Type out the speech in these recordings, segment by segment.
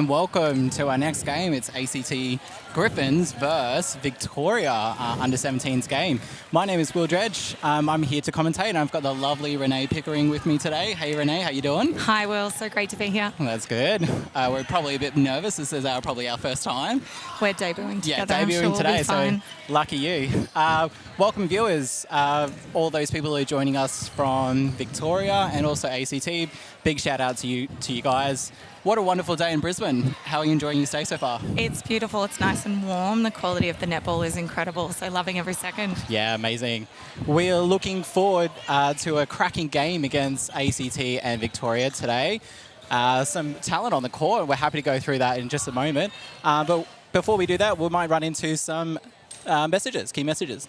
and welcome to our next game. It's ACT Griffins versus Victoria under-17s game. My name is Will Dredge. I'm here to commentate, and I've got the lovely Renee Pickering with me today. Hey Renee, how you doing? Hi Will, so great to be here. That's good. We're probably a bit nervous. This is probably our first time. We're debuting together. Yeah, debuting I'm sure today, we'll be fine. So lucky you. Welcome viewers, all those people who are joining us from Victoria and also ACT. Big shout out to you guys. What a wonderful day in Brisbane. How are you enjoying your stay so far? It's beautiful. It's nice and warm. The quality of the netball is incredible. So loving every second. Yeah, amazing. We are looking forward to a cracking game against ACT and Victoria today. Some talent on the court. We're happy to go through that in just a moment. But before we do that, we might run into some key messages.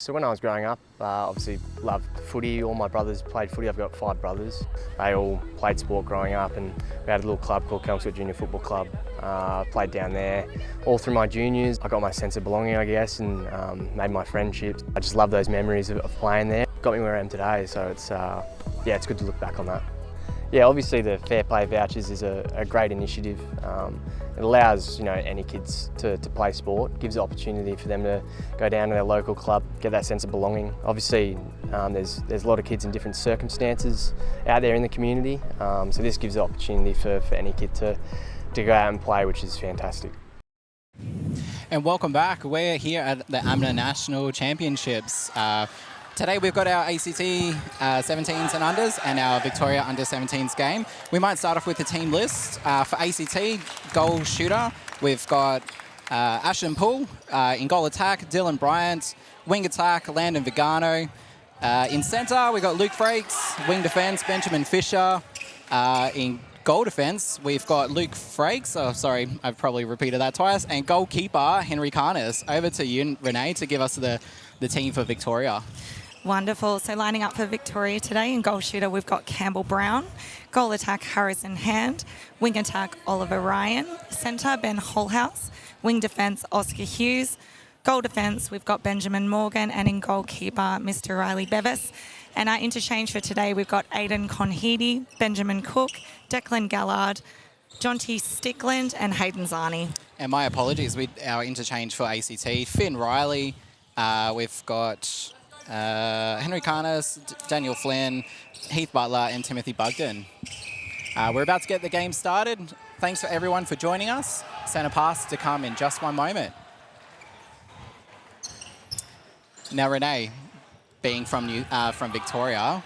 So when I was growing up, obviously loved footy. All my brothers played footy. I've got 5 brothers. They all played sport growing up, and we had a little club called Kelmsford Junior Football Club. Played down there all through my juniors. I got my sense of belonging, I guess, and made my friendships. I just love those memories of playing there. Got me where I am today, so it's it's good to look back on that. Yeah, obviously the Fair Play vouchers is a great initiative. It allows any kids to play sport, gives the opportunity for them to go down to their local club, get that sense of belonging. Obviously there's a lot of kids in different circumstances out there in the community, so this gives the opportunity for any kid to go out and play, which is fantastic. And welcome back. We're here at the AMMNA National Championships. Today we've got our ACT 17s and unders and our Victoria under 17s game. We might start off with the team list. For ACT, goal shooter, we've got Ashton Poole. In goal attack, Dylan Bryant. Wing attack, Landon Vigano. In centre, we've got Luke Frakes. Wing defence, Benjamin Fisher. In goal defence, we've got Luke Frakes. Oh, sorry, I've probably repeated that twice. And goalkeeper, Henry Carnes. Over to you, Renee, to give us the team for Victoria. Wonderful. So lining up for Victoria today, in goal shooter we've got Campbell Brown. Goal attack, Harrison Hand. Wing attack, Oliver Ryan. Centre, Ben Holhouse. Wing defence, Oscar Hughes. Goal defence, we've got Benjamin Morgan. And in goalkeeper, Mr. Riley Bevis. And our interchange for today, we've got Aidan Conhedy, Benjamin Cook, Declan Gallard, Jonty Stickland and Hayden Zarni. And my apologies, our interchange for ACT, Finn Riley. We've got Henry Carnes, Daniel Flynn, Heath Butler and Timothy Bugden. We're about to get the game started. Thanks for everyone for joining us. Centre pass to come in just one moment. Now Renee, being from Victoria,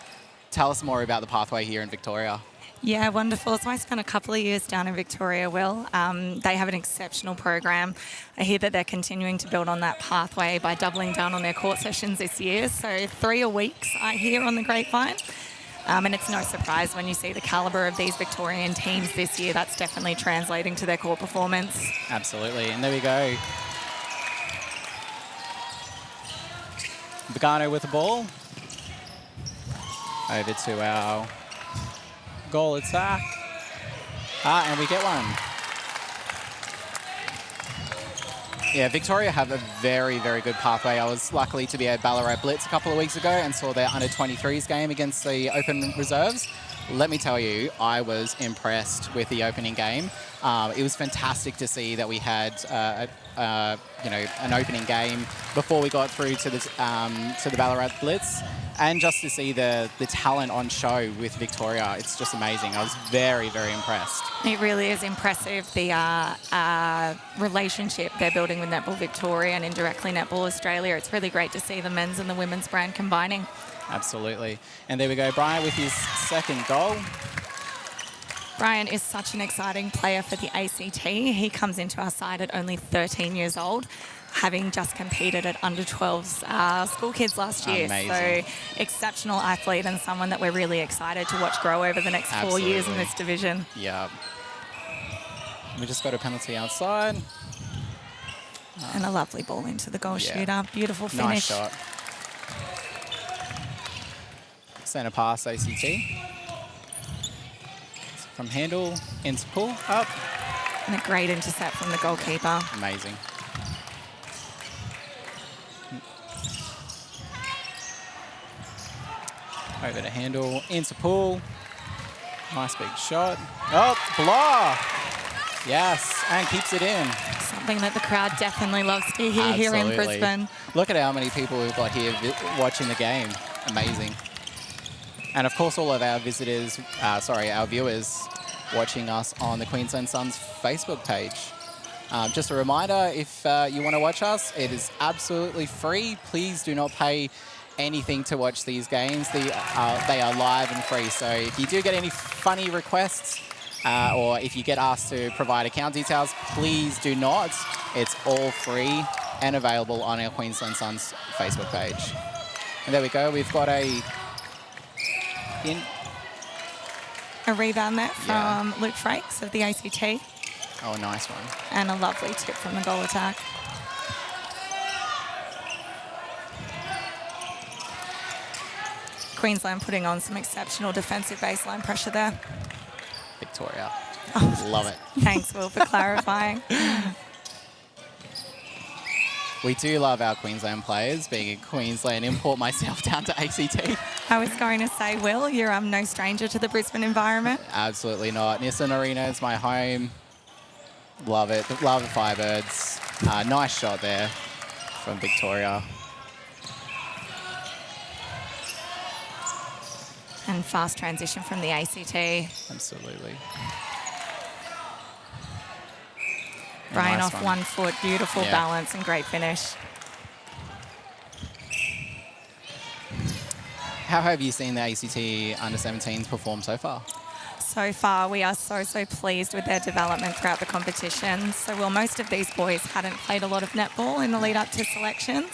tell us more about the pathway here in Victoria. Yeah, wonderful. So I spent a couple of years down in Victoria, Will. They have an exceptional program. I hear that they're continuing to build on that pathway by doubling down on their court sessions this year. So 3 a week, I hear on the grapevine. And it's no surprise when you see the calibre of these Victorian teams this year. That's definitely translating to their court performance. Absolutely. And there we go. Vigano with the ball. Over to our goal attack. And we get one. Yeah, Victoria have a very, very good pathway. I was lucky to be at Ballarat Blitz a couple of weeks ago and saw their under-23s game against the Open Reserves. Let me tell you, I was impressed with the opening game. It was fantastic to see that we had an opening game before we got through to the Ballarat Blitz, and just to see the talent on show with Victoria, it's just amazing. I was very, very impressed. It really is impressive, the relationship they're building with Netball Victoria and indirectly Netball Australia. It's really great to see the men's and the women's brand combining. Absolutely. And there we go, Brian with his second goal. Brian is such an exciting player for the ACT. He comes into our side at only 13 years old, having just competed at under 12s school kids last year. Amazing. So exceptional athlete and someone that we're really excited to watch grow over the next 4 years in this division. Yeah. We just got a penalty outside. And a lovely ball into the goal shooter. Beautiful finish. Nice shot. Centre pass, ACT. From handle, into pull, up. And a great intercept from the goalkeeper. Amazing. Over to handle, into pull. Nice big shot. Oh, block! Yes, and keeps it in. Something that the crowd definitely loves to hear here in Brisbane. Look at how many people we've got here watching the game. Amazing. And of course, all of our visitors, our viewers watching us on the Queensland Suns Facebook page. Just a reminder, if you want to watch us, it is absolutely free. Please do not pay anything to watch these games. They are live and free. So if you do get any funny requests or if you get asked to provide account details, please do not. It's all free and available on our Queensland Suns Facebook page. And there we go. We've got a rebound there from Luke Frakes of the ACT. Oh, nice one. And a lovely tip from the goal attack. Queensland putting on some exceptional defensive baseline pressure there. Victoria. Oh, love it. Thanks, Will, for clarifying. We do love our Queensland players. Being a Queensland import myself down to ACT. I was going to say, Will, you're no stranger to the Brisbane environment. Absolutely not. Nissan Arena is my home. Love it. Love the Firebirds. Nice shot there from Victoria. And fast transition from the ACT. Absolutely. Brian Nice off 1 foot, beautiful balance and great finish. How have you seen the ACT under-17s perform so far? So far, we are so pleased with their development throughout the competition. So, well, most of these boys hadn't played a lot of netball in the lead up to selections,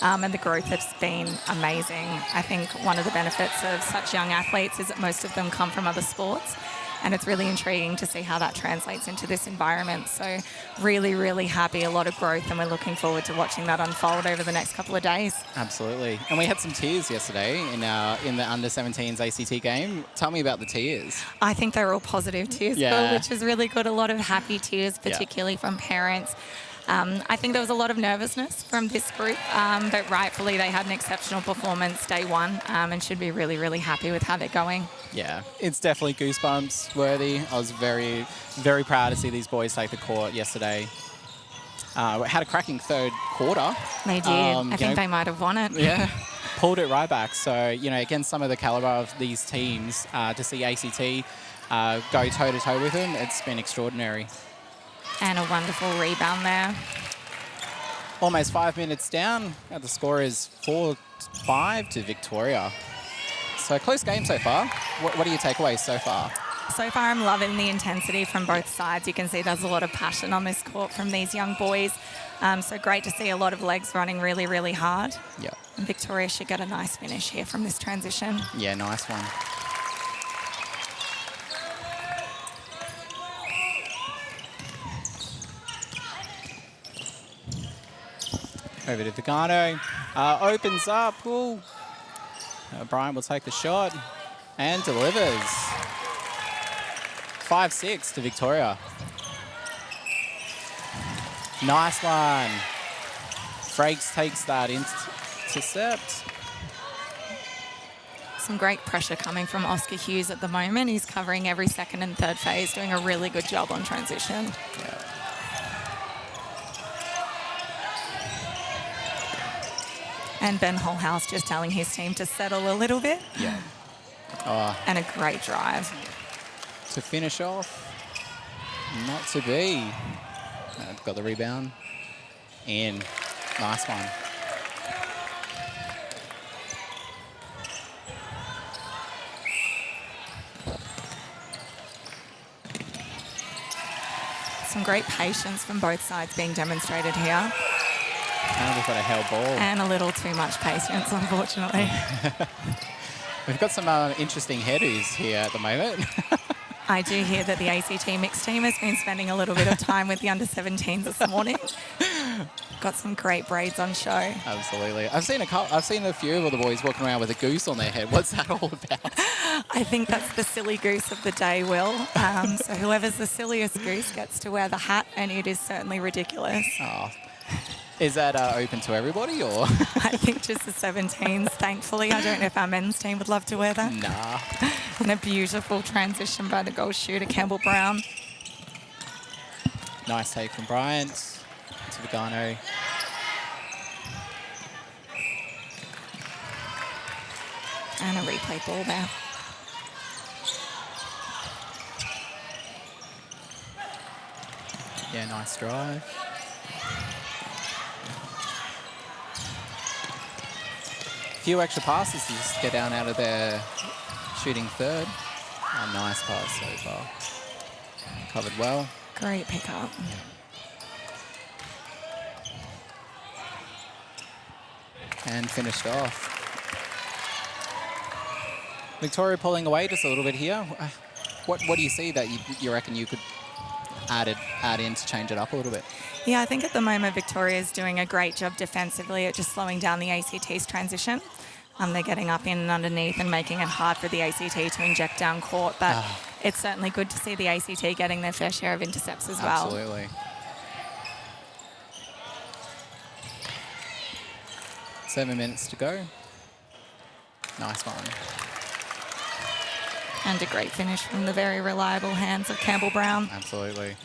and the growth has been amazing. I think one of the benefits of such young athletes is that most of them come from other sports, and it's really intriguing to see how that translates into this environment. So really happy, a lot of growth, and we're looking forward to watching that unfold over the next couple of days. Absolutely. And we had some tears yesterday in the under-17s ACT game. Tell me about the tears. I think they were all positive tears, Bill, which is really good. A lot of happy tears, particularly from parents. I think there was a lot of nervousness from this group, but rightfully they had an exceptional performance day one and should be really happy with how they're going. Yeah, it's definitely goosebumps worthy. I was very proud to see these boys take the court yesterday. Had a cracking third quarter. They did. I think they might have won it. Yeah, pulled it right back. So, against some of the calibre of these teams, to see ACT go toe-to-toe with them, it's been extraordinary. And a wonderful rebound there. Almost 5 minutes down. The score is 4-5 to Victoria. So close game so far. What are your takeaways so far? So far, I'm loving the intensity from both sides. You can see there's a lot of passion on this court from these young boys. So great to see a lot of legs running really hard. Yeah. And Victoria should get a nice finish here from this transition. Yeah, nice one. Over to Vigano. Opens up. Ooh. Brian will take the shot and delivers. 5-6 to Victoria. Nice one. Frakes takes that intercept. Some great pressure coming from Oscar Hughes at the moment. He's covering every second and third phase, doing a really good job on transition. Yeah. And Ben Holhouse just telling his team to settle a little bit. Yeah. Oh. And a great drive. To finish off, not to be. Got the rebound. In. Nice one. Some great patience from both sides being demonstrated here. And we've got a held ball. And a little too much patience, unfortunately. We've got some interesting headers here at the moment. I do hear that the ACT mixed team has been spending a little bit of time with the under-17s this morning. Got some great braids on show. Absolutely. I've seen a few of the boys walking around with a goose on their head. What's that all about? I think that's the silly goose of the day, Will. So whoever's the silliest goose gets to wear the hat, and it is certainly ridiculous. Oh. Is that open to everybody, or? I think just the 17s, thankfully. I don't know if our men's team would love to wear that. Nah. And a beautiful transition by the goal shooter, Campbell Brown. Nice take from Bryant to Vigano. And a replay ball there. Yeah, nice drive. Few extra passes to just get down out of there shooting third. Oh, nice pass so far. Covered well. Great pickup. And finished off. Victoria pulling away just a little bit here. What do you see that you reckon you could add in to change it up a little bit? Yeah, I think at the moment Victoria is doing a great job defensively at just slowing down the ACT's transition. They're getting up in and underneath and making it hard for the ACT to inject down court, but it's certainly good to see the ACT getting their fair share of intercepts as well. Absolutely. Seven minutes to go. Nice one. And a great finish from the very reliable hands of Campbell Brown. Absolutely.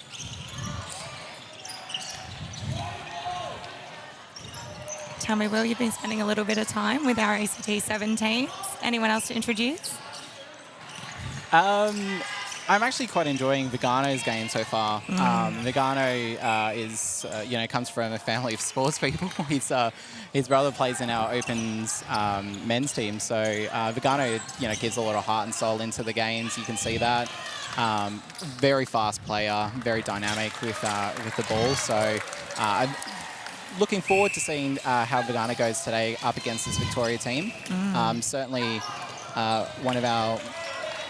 Tell me, Will, you've been spending a little bit of time with our ACT 17s. Anyone else to introduce? I'm actually quite enjoying Vigano's game so far. Vigano is, comes from a family of sports people. His brother plays in our Opens men's team, so Vigano, gives a lot of heart and soul into the games. You can see that. Very fast player, very dynamic with the ball. So I'm looking forward to seeing how Vigano goes today up against this Victoria team. Certainly one of our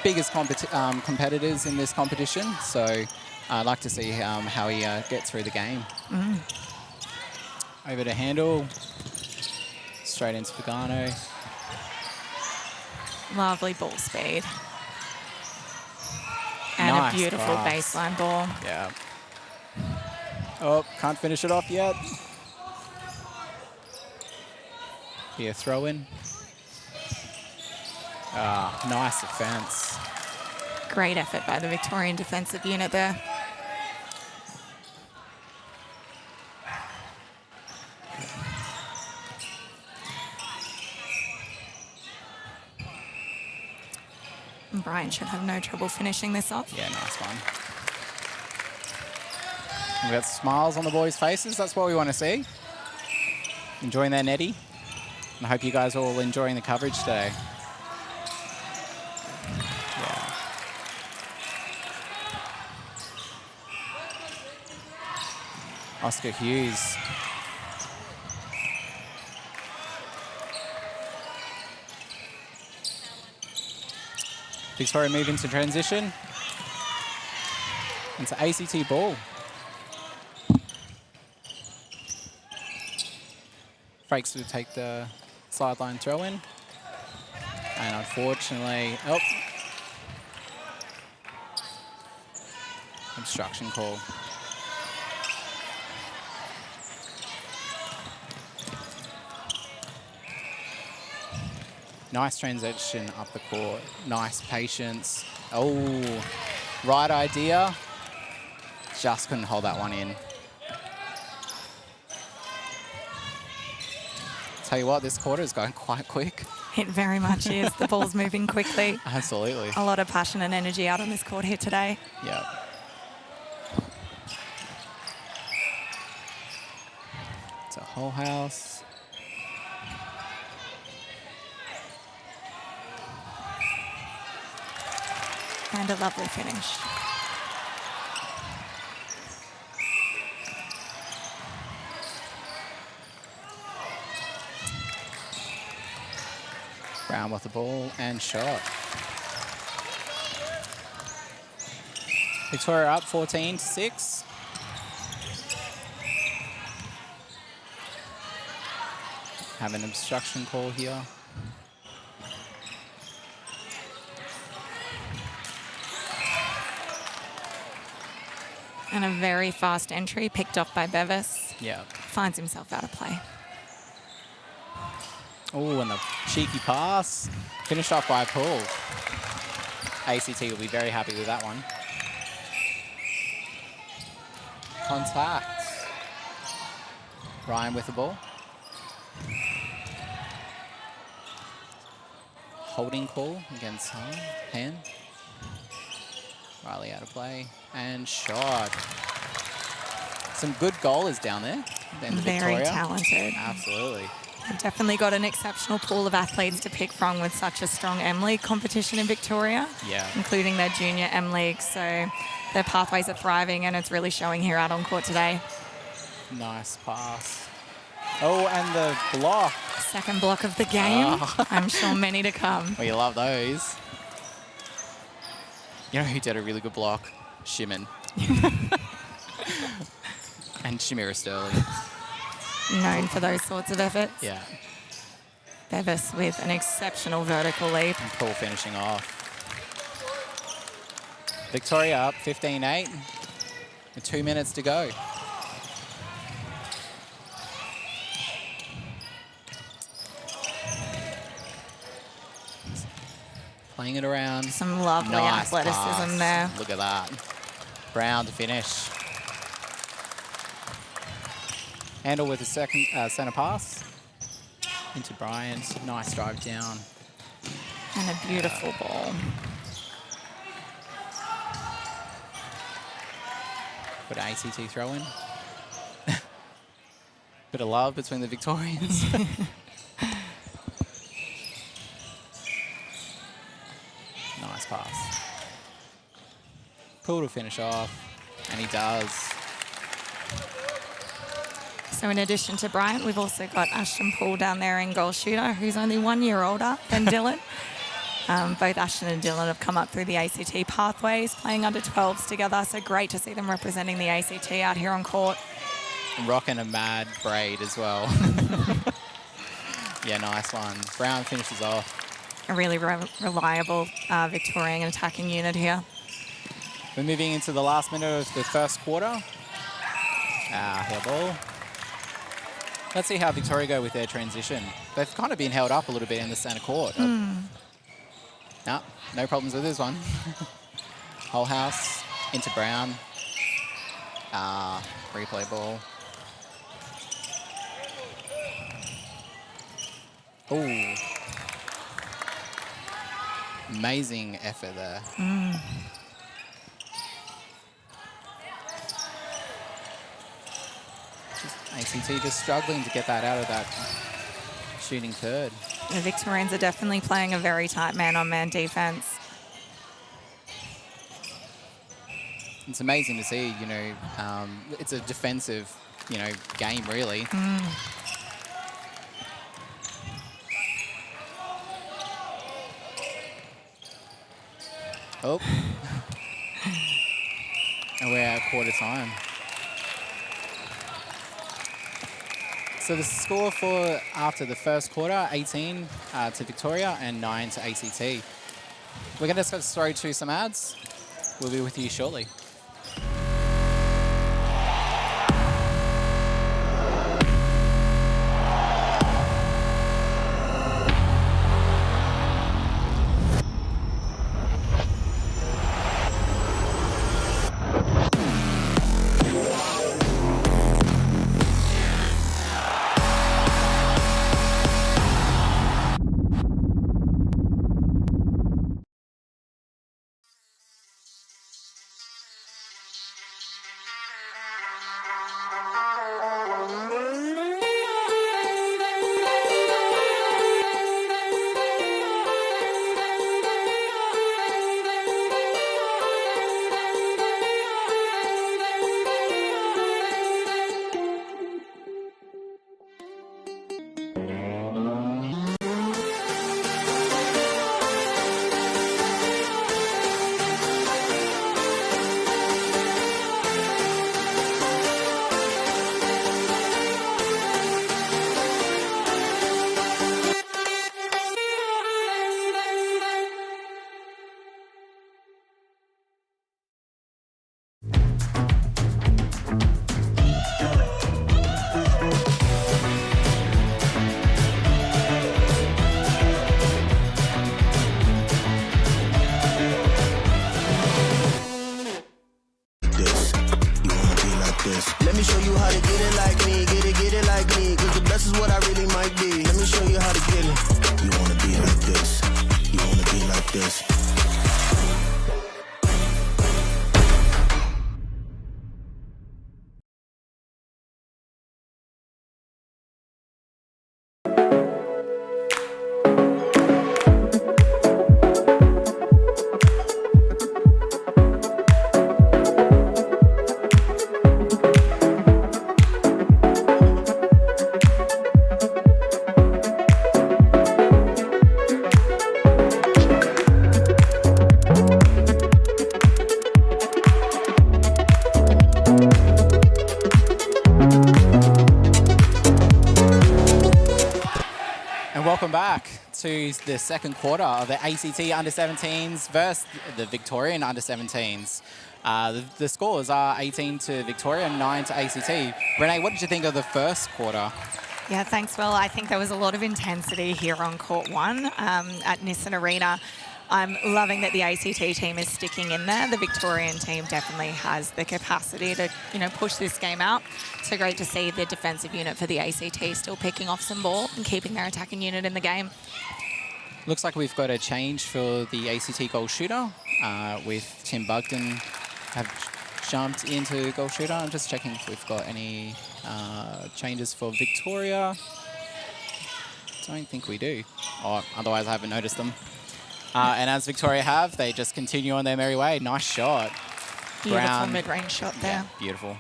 biggest competitors in this competition, so I'd like to see how he gets through the game. Over to Handel, straight into Vigano. Lovely ball speed. And nice a beautiful pass. baseline ball. Yeah. Oh, can't finish it off yet. Here, throw in. Nice defense. Great effort by the Victorian defensive unit there. And Brian should have no trouble finishing this off. Yeah, nice one. We've got smiles on the boys' faces. That's what we want to see. Enjoying their netty. And I hope you guys are all enjoying the coverage today. Yeah. Oscar Hughes. Victoria move into transition. Into ACT ball. Frakes to take the sideline throw in. And unfortunately, obstruction call. Nice transition up the court. Nice patience. Oh, right idea. Just couldn't hold that one in. Tell you what, this quarter is going quite quick. It very much is. The ball's moving quickly. Absolutely. A lot of passion and energy out on this court here today. Yeah. It's a whole house. And a lovely finish. Brown with the ball and shot. Victoria up 14-6. Have an obstruction call here. And a very fast entry picked off by Bevis. Yeah. Finds himself out of play. Oh, and the cheeky pass. Finished off by Paul. ACT will be very happy with that one. Contact. Ryan with the ball. Holding call against Hand. Riley out of play. And shot. Some good goalers down there. Very talented. Absolutely. They've definitely got an exceptional pool of athletes to pick from with such a strong M-League competition in Victoria, including their junior M-League. So their pathways are thriving, and it's really showing here out on court today. Nice pass. Oh, and the block. Second block of the game. I'm sure many to come. Well, you love those. You know who did a really good block? Shimon. And Shamira Sterling. Known for those sorts of efforts. Yeah. Bevis with an exceptional vertical leap. And Paul finishing off. Victoria up 15-8. With 2 minutes to go. Playing it around. Some lovely nice athleticism pass. there. Look at that. Brown to finish. Handle with a second centre pass. Into Bryant. Nice drive down. And a beautiful ball. Put an ACT throw in. Bit of love between the Victorians. Nice pass. Poole to finish off, and he does. So in addition to Bryant, we've also got Ashton Poole down there in goal shooter, who's only 1 year older than Dylan. Both Ashton and Dylan have come up through the ACT pathways, playing under 12s together, so great to see them representing the ACT out here on court. Rocking a mad braid as well. Yeah, nice one. Brown finishes off. A really reliable Victorian attacking unit here. We're moving into the last minute of the first quarter. Hair ball. Let's see how Victoria go with their transition. They've kind of been held up a little bit in the centre court. No, no problems with this one. Whole house into Brown. Replay ball. Ooh. Amazing effort there. ACT just struggling to get that out of that shooting third. The Victorians are definitely playing a very tight man-on-man defence. It's amazing to see, you know, it's a defensive, you know, game really. Oh. And we're at quarter time. So the score for after the first quarter, 18 to Victoria and 9 to ACT. We're going to just throw to some ads. We'll be with you shortly. this. You wanna be like this. Let me show you how to get it like me, get it like me. Cause the best is what I really might be. Let me show you how to get it. You wanna be like this. You wanna be like this. Welcome back to the second quarter of the ACT Under-17s versus the Victorian Under-17s. The scores are 18 to Victoria, 9 to ACT. Renee, what did you think of the first quarter? Yeah, thanks, Will. I think there was a lot of intensity here on Court 1 at Nissan Arena. I'm loving that the ACT team is sticking in there. The Victorian team definitely has the capacity to, push this game out. So great to see the defensive unit for the ACT still picking off some ball and keeping their attacking unit in the game. Looks like we've got a change for the ACT goal shooter with Tim Bugden have jumped into goal shooter. I'm just checking if we've got any changes for Victoria. Don't think we do. Or otherwise I haven't noticed them. And as Victoria have, they just continue on their merry way. Nice shot. Beautiful Brown. mid-range shot there. Yeah, beautiful.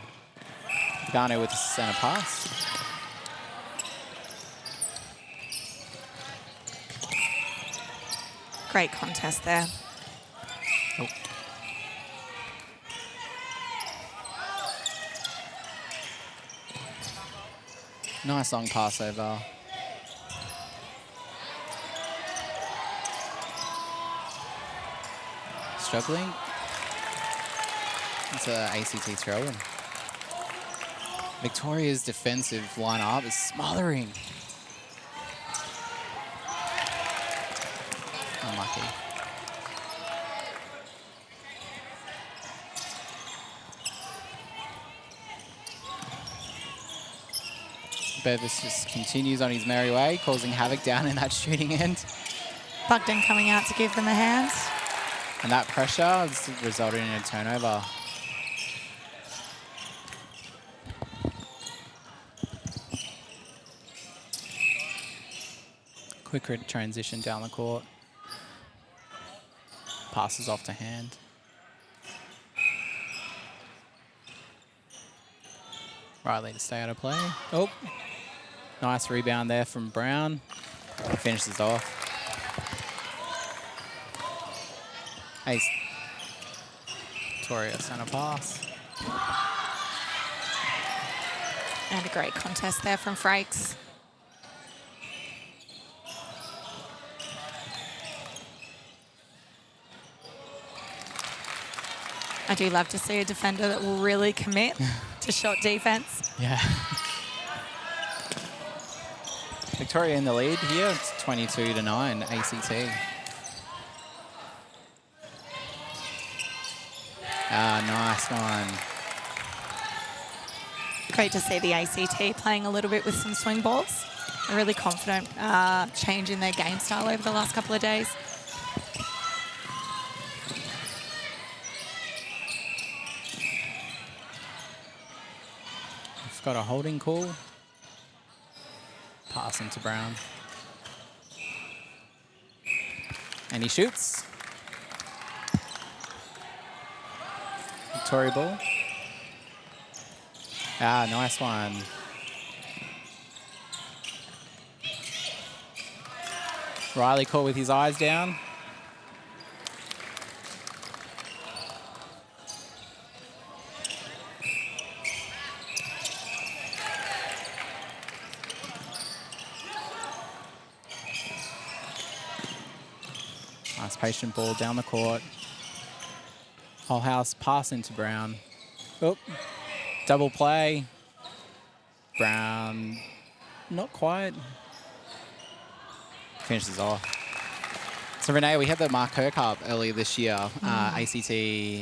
Garno with the centre pass. Great contest there. Oh. Nice long pass over. Struggling. It's an ACT throw-in. Victoria's defensive line-up is smothering. Unlucky. Bevis just continues on his merry way, causing havoc down in that shooting end. Bugden coming out to give them a hand. And that pressure has resulted in a turnover. Quicker transition down the court. Passes off to Hand. Riley to stay out of play. Oh, nice rebound there from Brown. Finishes off. Ace. Victoria centre pass. And a great contest there from Frakes. I do love to see a defender that will really commit to shot defense. Yeah. Victoria in the lead here. It's 22-9 ACT. Nice one. Great to see the ACT playing a little bit with some swing balls. A really confident change in their game style over the last couple of days. We've got a holding call. Pass into Brown. And he shoots. Victoria ball. Nice one. Riley caught with his eyes down. Nice patient ball down the court. Whole house pass into Brown. Oh, double play. Brown, not quite. Finishes off. So Renee, we had the Mark Kerr Cup earlier this year. ACT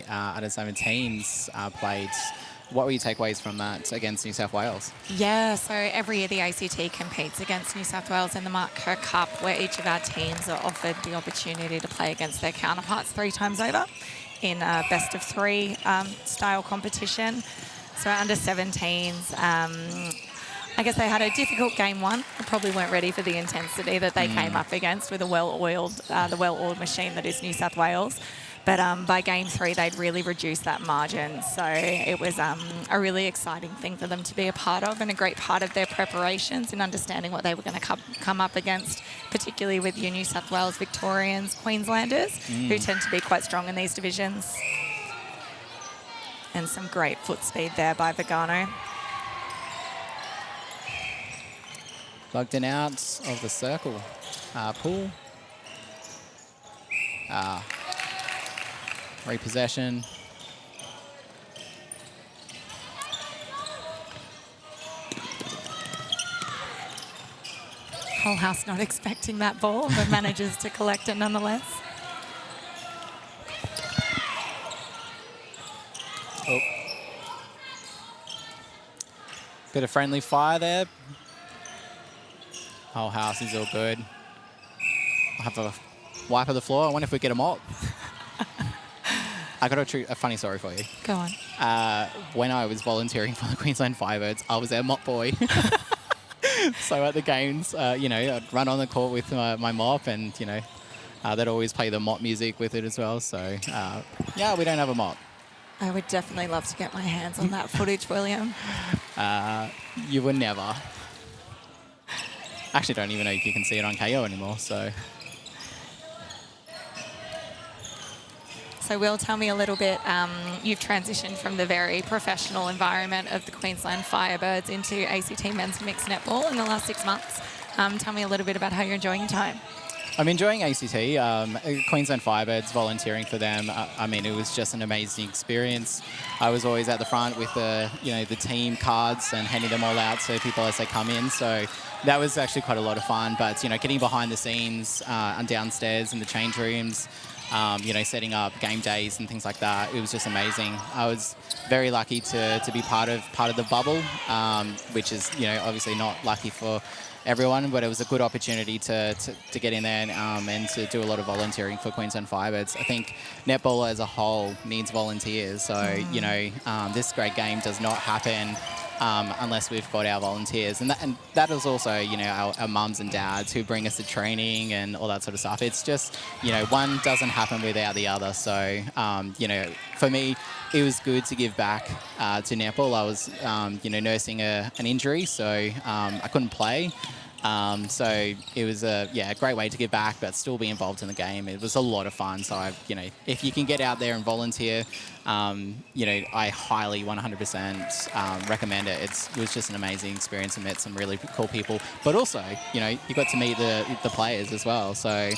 under 17s played. What were your takeaways from that against New South Wales? Yeah, so every year the ACT competes against New South Wales in the Mark Kerr Cup, where each of our teams are offered the opportunity to play against their counterparts 3 times over in a best of 3 style competition. So our under 17s, I guess they had a difficult game 1. They probably weren't ready for the intensity that they came up against with the well-oiled machine that is New South Wales. But by game 3, they'd really reduced that margin. So it was a really exciting thing for them to be a part of, and a great part of their preparations in understanding what they were going to come up against, particularly with your New South Wales Victorians, Queenslanders, who tend to be quite strong in these divisions. And some great foot speed there by Vigano. Plugged in out of the circle. Pool. Repossession. Whole house not expecting that ball, but manages to collect it nonetheless. Oh. Bit of friendly fire there. Whole house is all good. I'll have a wipe of the floor. I wonder if we get a mop. I got a funny story for you. Go on. When I was volunteering for the Queensland Firebirds, I was their mop boy. So at the games, I'd run on the court with my mop, and, they'd always play the mop music with it as well. So, yeah, we don't have a mop. I would definitely love to get my hands on that footage, William. You would never. Actually, don't even know if you can see it on KO anymore, so... So Will, tell me a little bit, you've transitioned from the very professional environment of the Queensland Firebirds into ACT men's mixed netball in the last 6 months. Tell me a little bit about how you're enjoying your time. I'm enjoying ACT. Queensland Firebirds, volunteering for them. It was just an amazing experience. I was always at the front with the team cards and handing them all out to people as they come in. So that was actually quite a lot of fun. But, getting behind the scenes and downstairs in the change rooms, setting up game days and things like that, it was just amazing. I was very lucky to be part of the bubble, which is, obviously not lucky for everyone, but it was a good opportunity to get in there and to do a lot of volunteering for Queensland Firebirds. I think netball as a whole needs volunteers. So, this great game does not happen unless we've got our volunteers. And that is also, our mums and dads who bring us to training and all that sort of stuff. It's just, one doesn't happen without the other. So, for me, it was good to give back to netball. I was, nursing an injury, so I couldn't play. So it was a great way to give back, but still be involved in the game. It was a lot of fun. So if you can get out there and volunteer, I highly 100% recommend it. It was just an amazing experience and met some really cool people. But also, you got to meet the players as well. So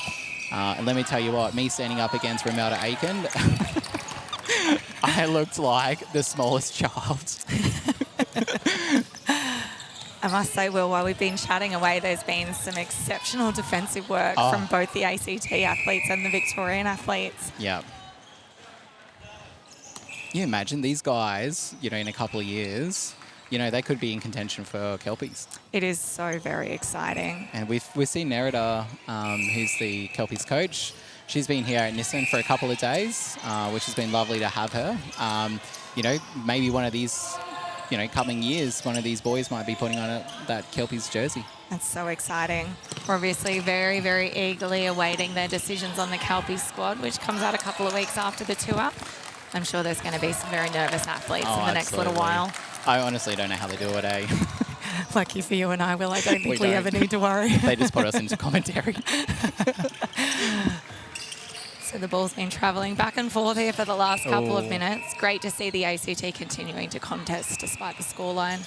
and let me tell you what, me standing up against Romelda Aiken, I looked like the smallest child. I must say, Will, while we've been chatting away, there's been some exceptional defensive work from both the ACT athletes and the Victorian athletes. Yeah. You imagine these guys, in a couple of years, they could be in contention for Kelpies. It is so very exciting. And we've seen Nerida, who's the Kelpies coach. She's been here at Nissan for a couple of days, which has been lovely to have her. Maybe one of these... coming years, one of these boys might be putting on that Kelpies jersey. That's so exciting. We're obviously very, very eagerly awaiting their decisions on the Kelpies squad, which comes out a couple of weeks after the tour. I'm sure there's going to be some very nervous athletes in the next little while. I honestly don't know how they do it, eh? Lucky for you and I, Will, I don't think we ever need to worry. They just put us into commentary. So the ball's been travelling back and forth here for the last couple of minutes. Great to see the ACT continuing to contest despite the scoreline.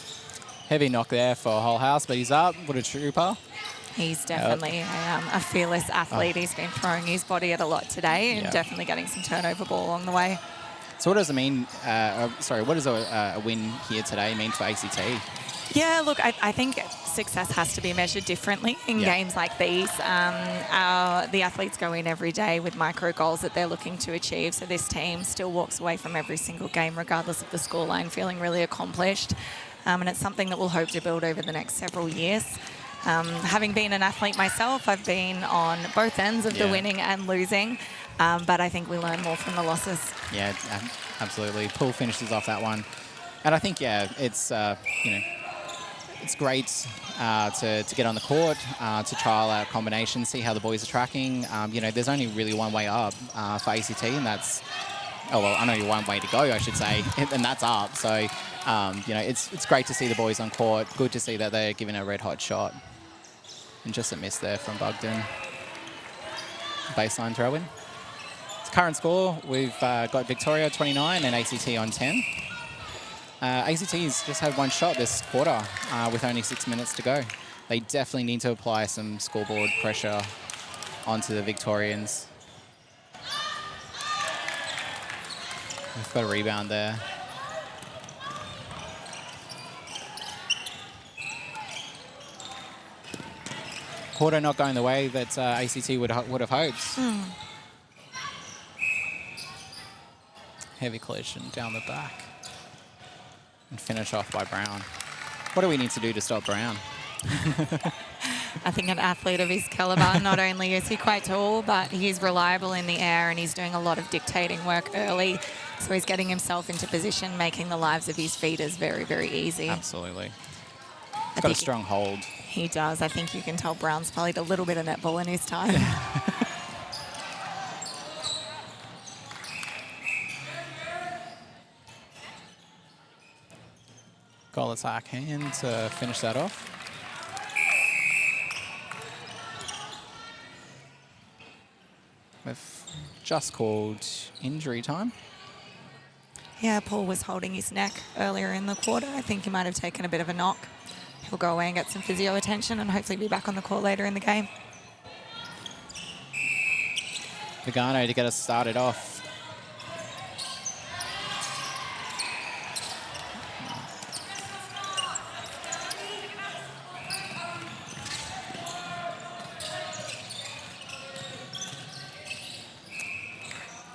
Heavy knock there for Whole House, but he's up. What a trooper. He's definitely a fearless athlete. He's been throwing his body at a lot today and definitely getting some turnover ball along the way. So what does it mean, what does a win here today mean for ACT? Yeah, look, I think success has to be measured differently in Yeah. games like these. The athletes go in every day with micro goals that they're looking to achieve. So this team still walks away from every single game, regardless of the scoreline, feeling really accomplished. And it's something that we'll hope to build over the next several years. Having been an athlete myself, I've been on both ends of the Yeah. winning and losing. But I think we learn more from the losses. Yeah, absolutely. Poole finishes off that one. And I think, yeah, it's, you know, it's great to get on the court, to trial out combinations, see how the boys are tracking. You know, there's only really one way up for ACT, and that's, oh, well, I know one way to go, I should say, and that's up. So, you know, it's great to see the boys on court. Good to see that they're giving a red-hot shot. And just a miss there from Bugden. Baseline throw-in. Current score, we've got Victoria 29 and ACT on 10. ACT's just had one shot this quarter with only 6 minutes to go. They definitely need to apply some scoreboard pressure onto the Victorians. We've got a rebound there. Quarter not going the way that ACT would have hoped. Heavy collision down the back. And finish off by Brown. What do we need to do to stop Brown? I think an athlete of his caliber, not only is he quite tall, but he's reliable in the air and he's doing a lot of dictating work early. So he's getting himself into position, making the lives of his feeders very, very easy. Absolutely. I Got a think strong hold. He does. I think you can tell Brown's played a little bit of netball in his time. Goal attack hand to finish that off. We've just called injury time. Yeah, Paul was holding his neck earlier in the quarter. I think he might have taken a bit of a knock. He'll go away and get some physio attention and hopefully be back on the court later in the game. Vigano to get us started off.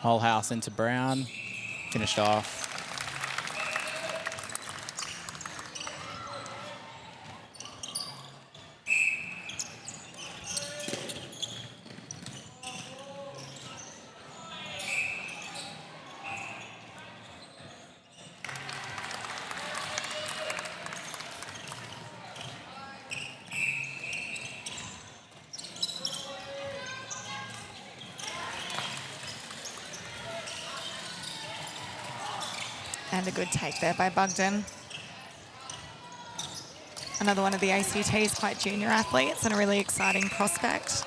Whole house into Brown. Finished off. And a good take there by Bugden. Another one of the ACT's quite junior athletes and a really exciting prospect.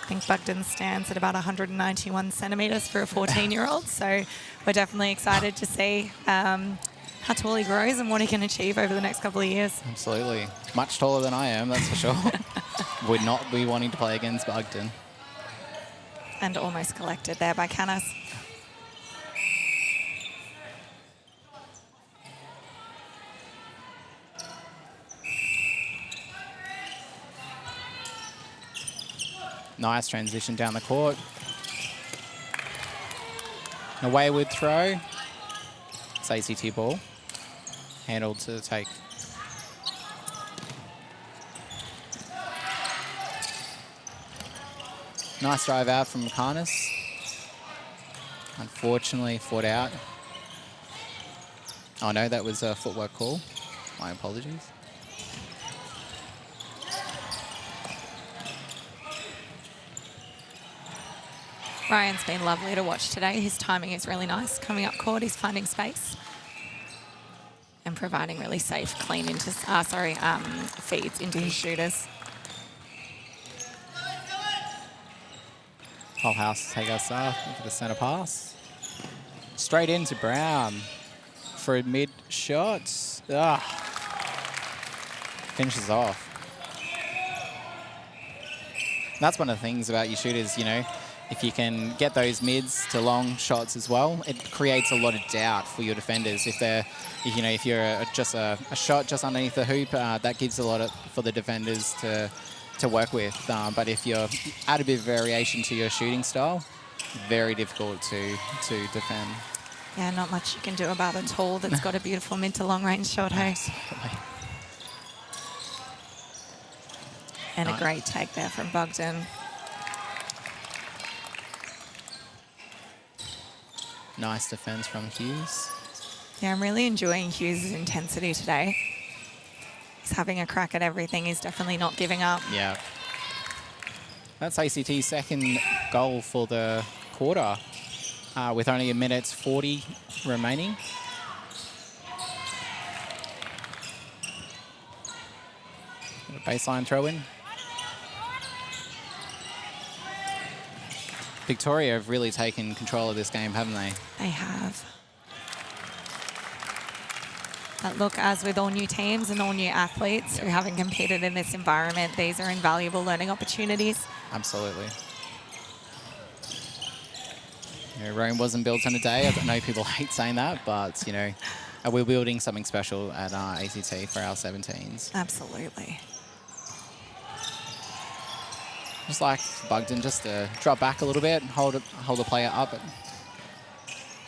I think Bugden stands at about 191 centimetres for a 14-year-old. So we're definitely excited to see how tall he grows and what he can achieve over the next couple of years. Absolutely. Much taller than I am, that's for sure. Would not be wanting to play against Bugden. And almost collected there by Canis. Nice transition down the court. A wayward throw. It's ACT ball. Handled to take. Nice drive out from Canis. Unfortunately, fought out. Oh no, that was a footwork call. My apologies. Ryan's been lovely to watch today. His timing is really nice. Coming up court, he's finding space and providing really safe, clean feeds into his shooters. Whole house take us up for the centre pass. Straight into Brown for a mid shot. Finishes off. That's one of the things about your shooters, you know. if you can get those mids to long shots as well, it creates a lot of doubt for your defenders. If they're, if you're just a shot just underneath the hoop, that gives a lot for the defenders to work with. But if you're add a bit of variation to your shooting style, very difficult to defend. Yeah, not much you can do about a tall that's got a beautiful mid to long range shot, hey? Absolutely. And a great take there from Bogdan. Nice defense from Hughes. Yeah, I'm really enjoying Hughes' intensity today. He's having a crack at everything. He's definitely not giving up. Yeah. That's ACT's second goal for the quarter, with only a minute 40 remaining. Baseline throw in. Victoria have really taken control of this game, haven't they? They have. But look, as with all new teams and all new athletes who haven't competed in this environment, these are invaluable learning opportunities. Absolutely. Rome wasn't built in a day. I know people hate saying that, but, we're building something special at ACT for our 17s. Absolutely. Just like Bogdan, just to drop back a little bit, hold the player up, and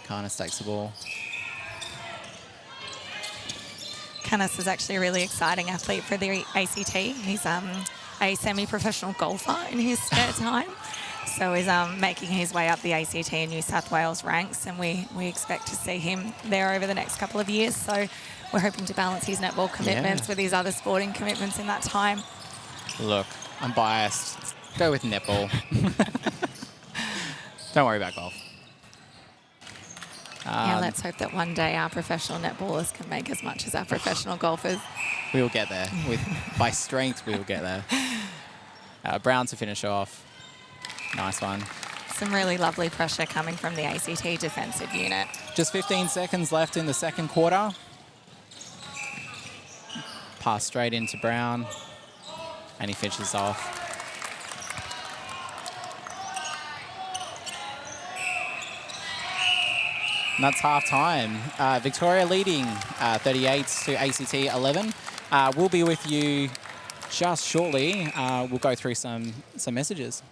kind of stakes the ball. Canis is actually a really exciting athlete for the ACT. He's a semi-professional golfer in his spare time. So he's making his way up the ACT and New South Wales ranks, and we expect to see him there over the next couple of years. So we're hoping to balance his netball commitments with his other sporting commitments in that time. Look, I'm biased. Go with netball. Don't worry about golf. Yeah, let's hope that one day our professional netballers can make as much as our professional golfers. We will get there. By strength, we will get there. Brown to finish off. Nice one. Some really lovely pressure coming from the ACT defensive unit. Just 15 seconds left in the second quarter. Pass straight into Brown, and he finishes off. And that's half time. Victoria leading 38 to ACT 11. We'll be with you just shortly. We'll go through some messages.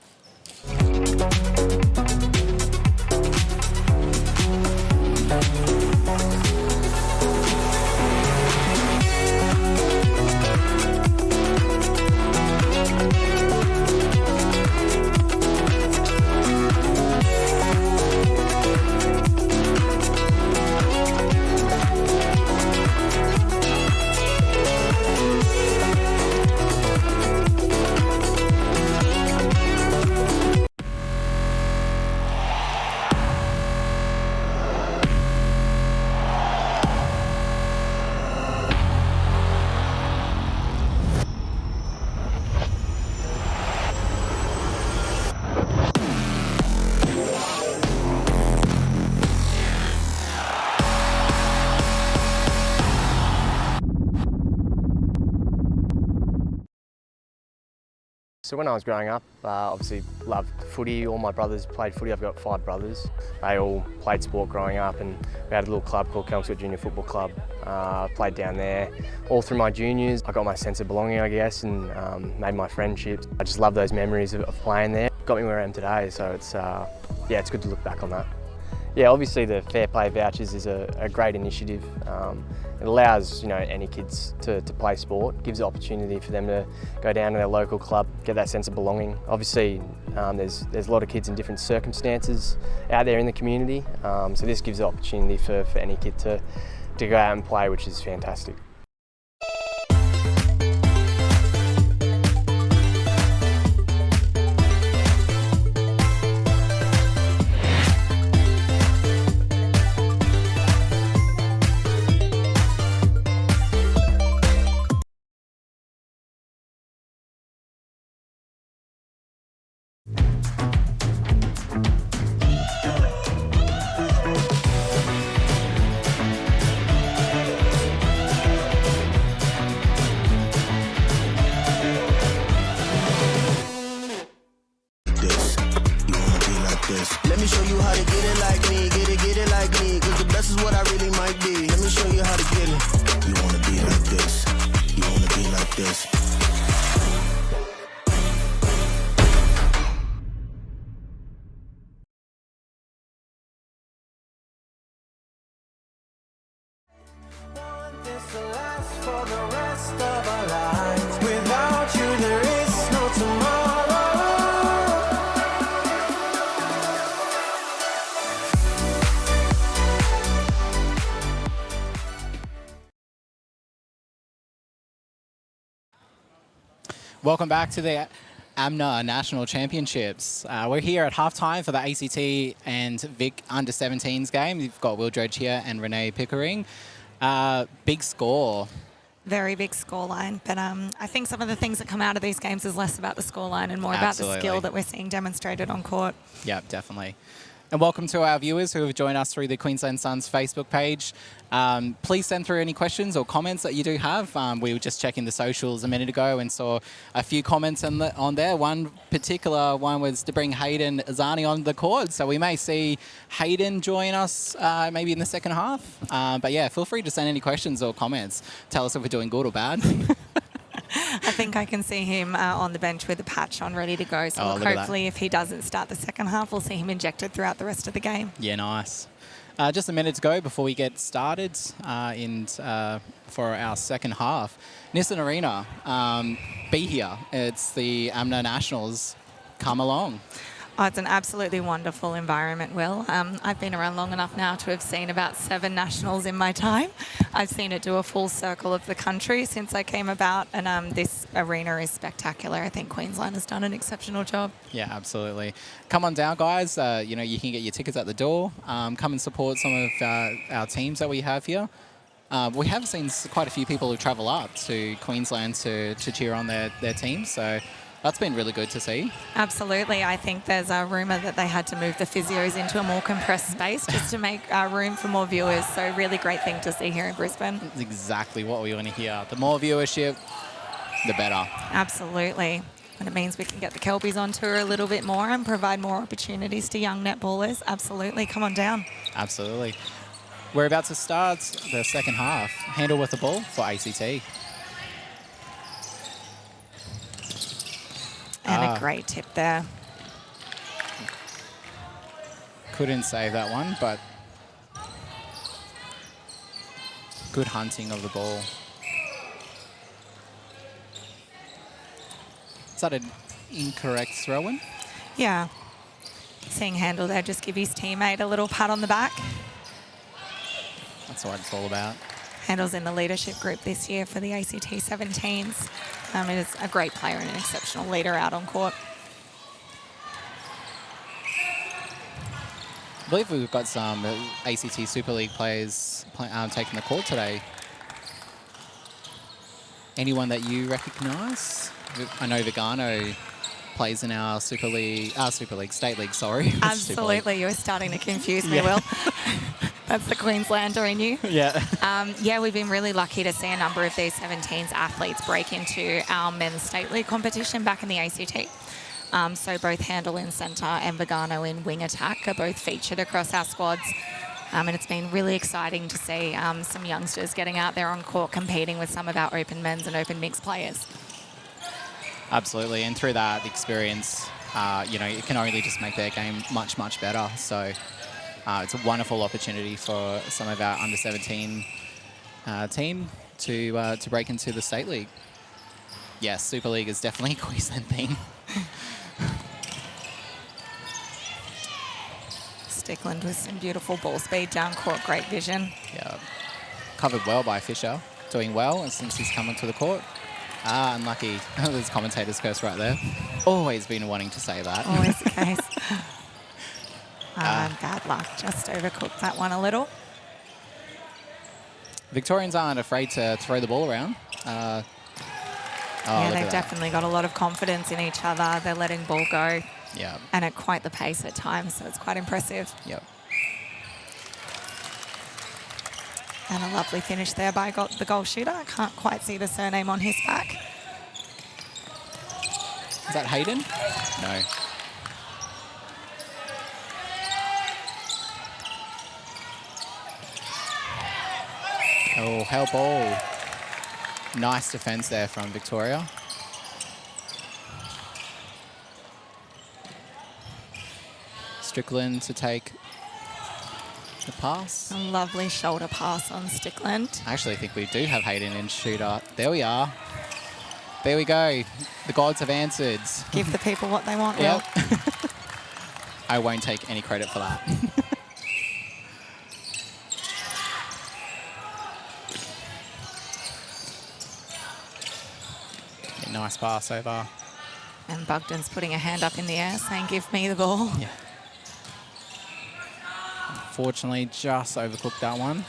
So when I was growing up, obviously loved footy. All my brothers played footy. I've got 5 brothers. They all played sport growing up, and we had a little club called Kelmsford Junior Football Club. Played down there all through my juniors. I got my sense of belonging, I guess, and made my friendships. I just love those memories of playing there. Got me where I am today, so it's it's good to look back on that. Yeah, obviously the Fair Play vouchers is a great initiative. It allows any kids to play sport, gives the opportunity for them to go down to their local club, get that sense of belonging. Obviously, there's a lot of kids in different circumstances out there in the community, so this gives the opportunity for any kid to go out and play, which is fantastic. for the rest of our lives. Without you, there is no tomorrow. Welcome back to the AMMNA National Championships. We're here at halftime for the ACT and VIC under-17s game. You've got Will Dredge here and Renee Pickering. Big score. Very big scoreline, but I think some of the things that come out of these games is less about the scoreline and more about the skill that we're seeing demonstrated on court. Yeah, definitely. And welcome to our viewers who have joined us through the Queensland Suns Facebook page. Please send through any questions or comments that you do have. We were just checking the socials a minute ago and saw a few comments on there. One particular one was to bring Hayden Azani on the court. So we may see Hayden join us maybe in the second half. But yeah, feel free to send any questions or comments. Tell us if we're doing good or bad. I think I can see him on the bench with a patch on, ready to go. So hopefully if he doesn't start the second half, we'll see him injected throughout the rest of the game. Yeah, nice. Just a minute to go before we get started for our second half. Nissan Arena, be here. It's the AMMNA Nationals. Come along. Oh, it's an absolutely wonderful environment, Will. I've been around long enough now to have seen about 7 nationals in my time. I've seen it do a full circle of the country since I came about, and this arena is spectacular. I think Queensland has done an exceptional job. Yeah, absolutely. Come on down, guys. You know, you can get your tickets at the door. Come and support some of our teams that we have here. We have seen quite a few people who travel up to Queensland to cheer on their teams, so that's been really good to see. Absolutely. I think there's a rumour that they had to move the physios into a more compressed space just to make room for more viewers. So really great thing to see here in Brisbane. That's exactly what we want to hear. The more viewership, the better. Absolutely. And it means we can get the Kelbies on tour a little bit more and provide more opportunities to young netballers. Absolutely. Come on down. Absolutely. We're about to start the second half. Handle with the ball for ACT. And a great tip there. Couldn't save that one, but good hunting of the ball. Is that an incorrect throw-in? Yeah. Seeing Handel there just give his teammate a little pat on the back. That's what it's all about. Handel's in the leadership group this year for the ACT 17s. He is a great player and an exceptional leader out on court. I believe we've got some ACT Super League players taking the court today. Anyone that you recognise? I know Vigano plays in our State League, sorry. Absolutely, you were starting to confuse me, Will. That's the Queenslander in you. Yeah. Yeah, we've been really lucky to see a number of these 17s athletes break into our men's state league competition back in the ACT. So both Handel in centre and Vigano in wing attack are both featured across our squads. And it's been really exciting to see some youngsters getting out there on court competing with some of our open men's and open mixed players. Absolutely, and through that experience, you know, it can only just make their game much, much better. So it's a wonderful opportunity for some of our under-17 team to break into the State League. Yes, Super League is definitely a Queensland thing. Stickland with some beautiful ball speed down court, great vision. Yeah, covered well by Fisher, doing well since he's come onto the court. Unlucky. There's commentator's curse right there. Always been wanting to say that. Always the case. Bad luck. Just overcooked that one a little. Victorians aren't afraid to throw the ball around. Yeah, they've definitely got a lot of confidence in each other. They're letting ball go. Yeah. And at quite the pace at times, so it's quite impressive. Yep. And a lovely finish there by the goal shooter. I can't quite see the surname on his back. Is that Hayden? No. Oh, hell ball. Nice defense there from Victoria. Strickland to take The pass. A lovely shoulder pass on Stickland. I actually think we do have Hayden in shooter. There we are. There we go. The gods have answered. Give the people what they want, Will. Yep. I won't take any credit for that. Yeah, nice pass over. And Bugden's putting a hand up in the air saying, give me the ball. Yeah. Unfortunately, just overcooked that one.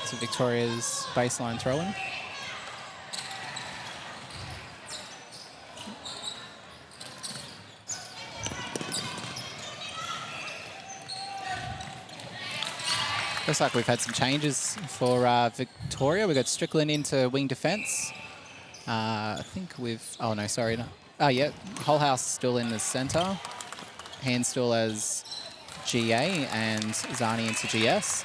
So Victoria's baseline throw-in. Looks like we've had some changes for Victoria. We've got Strickland into wing defence. I think we've... Oh, no, sorry. No. Oh, yeah. Whole House still in the centre. Hand still as GA and Zani into GS.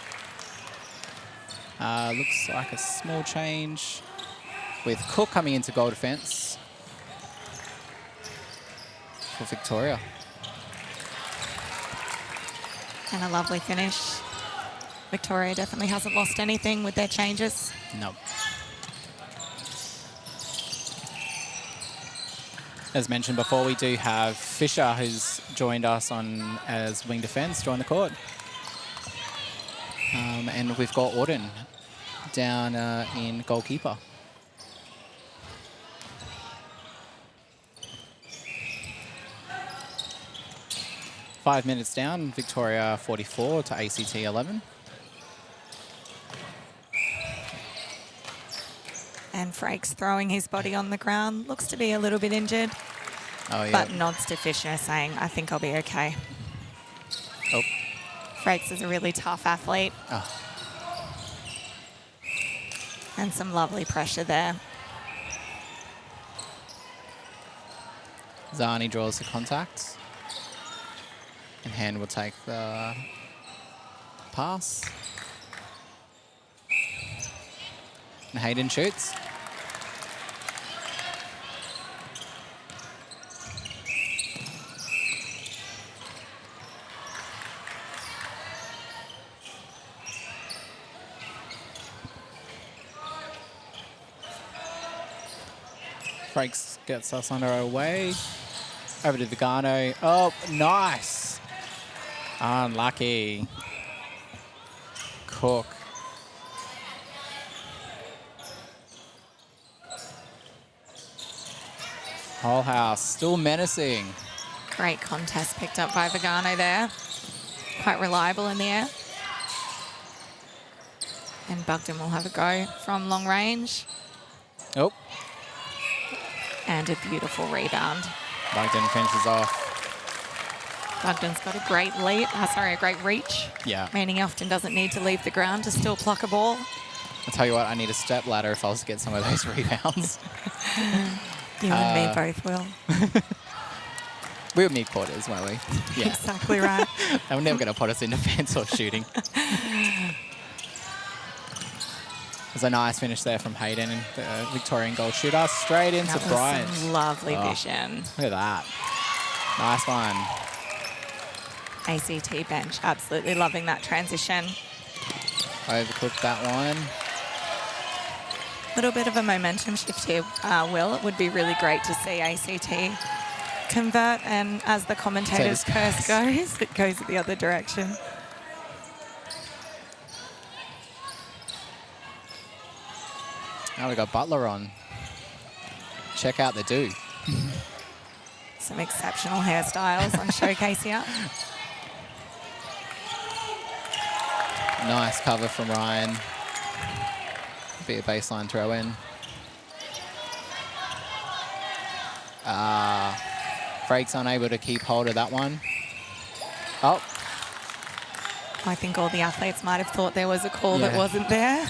Looks like a small change with Cook coming into goal defence for Victoria. And a lovely finish. Victoria definitely hasn't lost anything with their changes. No. As mentioned before, we do have Fisher, who's joined us on as wing defence, join the court. And we've got Auden down in goalkeeper. Five minutes down, Victoria 44 to ACT 11. And Frakes throwing his body on the ground. Looks to be a little bit injured. Oh, yeah. But nods to Fisher saying, I think I'll be okay. Oh. Frakes is a really tough athlete. Oh. And some lovely pressure there. Zani draws the contact. And Hand will take the pass. And Hayden shoots. Frakes gets us under our way. Over to Vigano. Oh, nice. Unlucky. Cook. Whole House still menacing. Great contest picked up by Vigano there. Quite reliable in the air. And Bugden will have a go from long range. Oh, And a beautiful rebound. Bugden finishes off. Bugden's got a great lead, a great reach. Yeah. Meaning he often doesn't need to leave the ground to still pluck a ball. I'll tell you what, I need a step ladder if I was to get some of those rebounds. You and me both will. We would need quarters, won't we? Yeah. Exactly right. They were never going to put us in defence or shooting. There's a nice finish there from Hayden, and the Victorian goal shooter straight into That was Bryant. some lovely vision. Look at that. Nice one. ACT bench absolutely loving that transition. Overcooked that one. Little bit of a momentum shift here, Will. It would be really great to see ACT convert, and as the commentator's curse goes, it goes the other direction. Now we got Butler on. Check out the do. Some exceptional hairstyles on showcase here. Nice cover from Ryan. Be a baseline throw in. Frakes unable to keep hold of that one. Oh. I think all the athletes might have thought there was a call that wasn't there.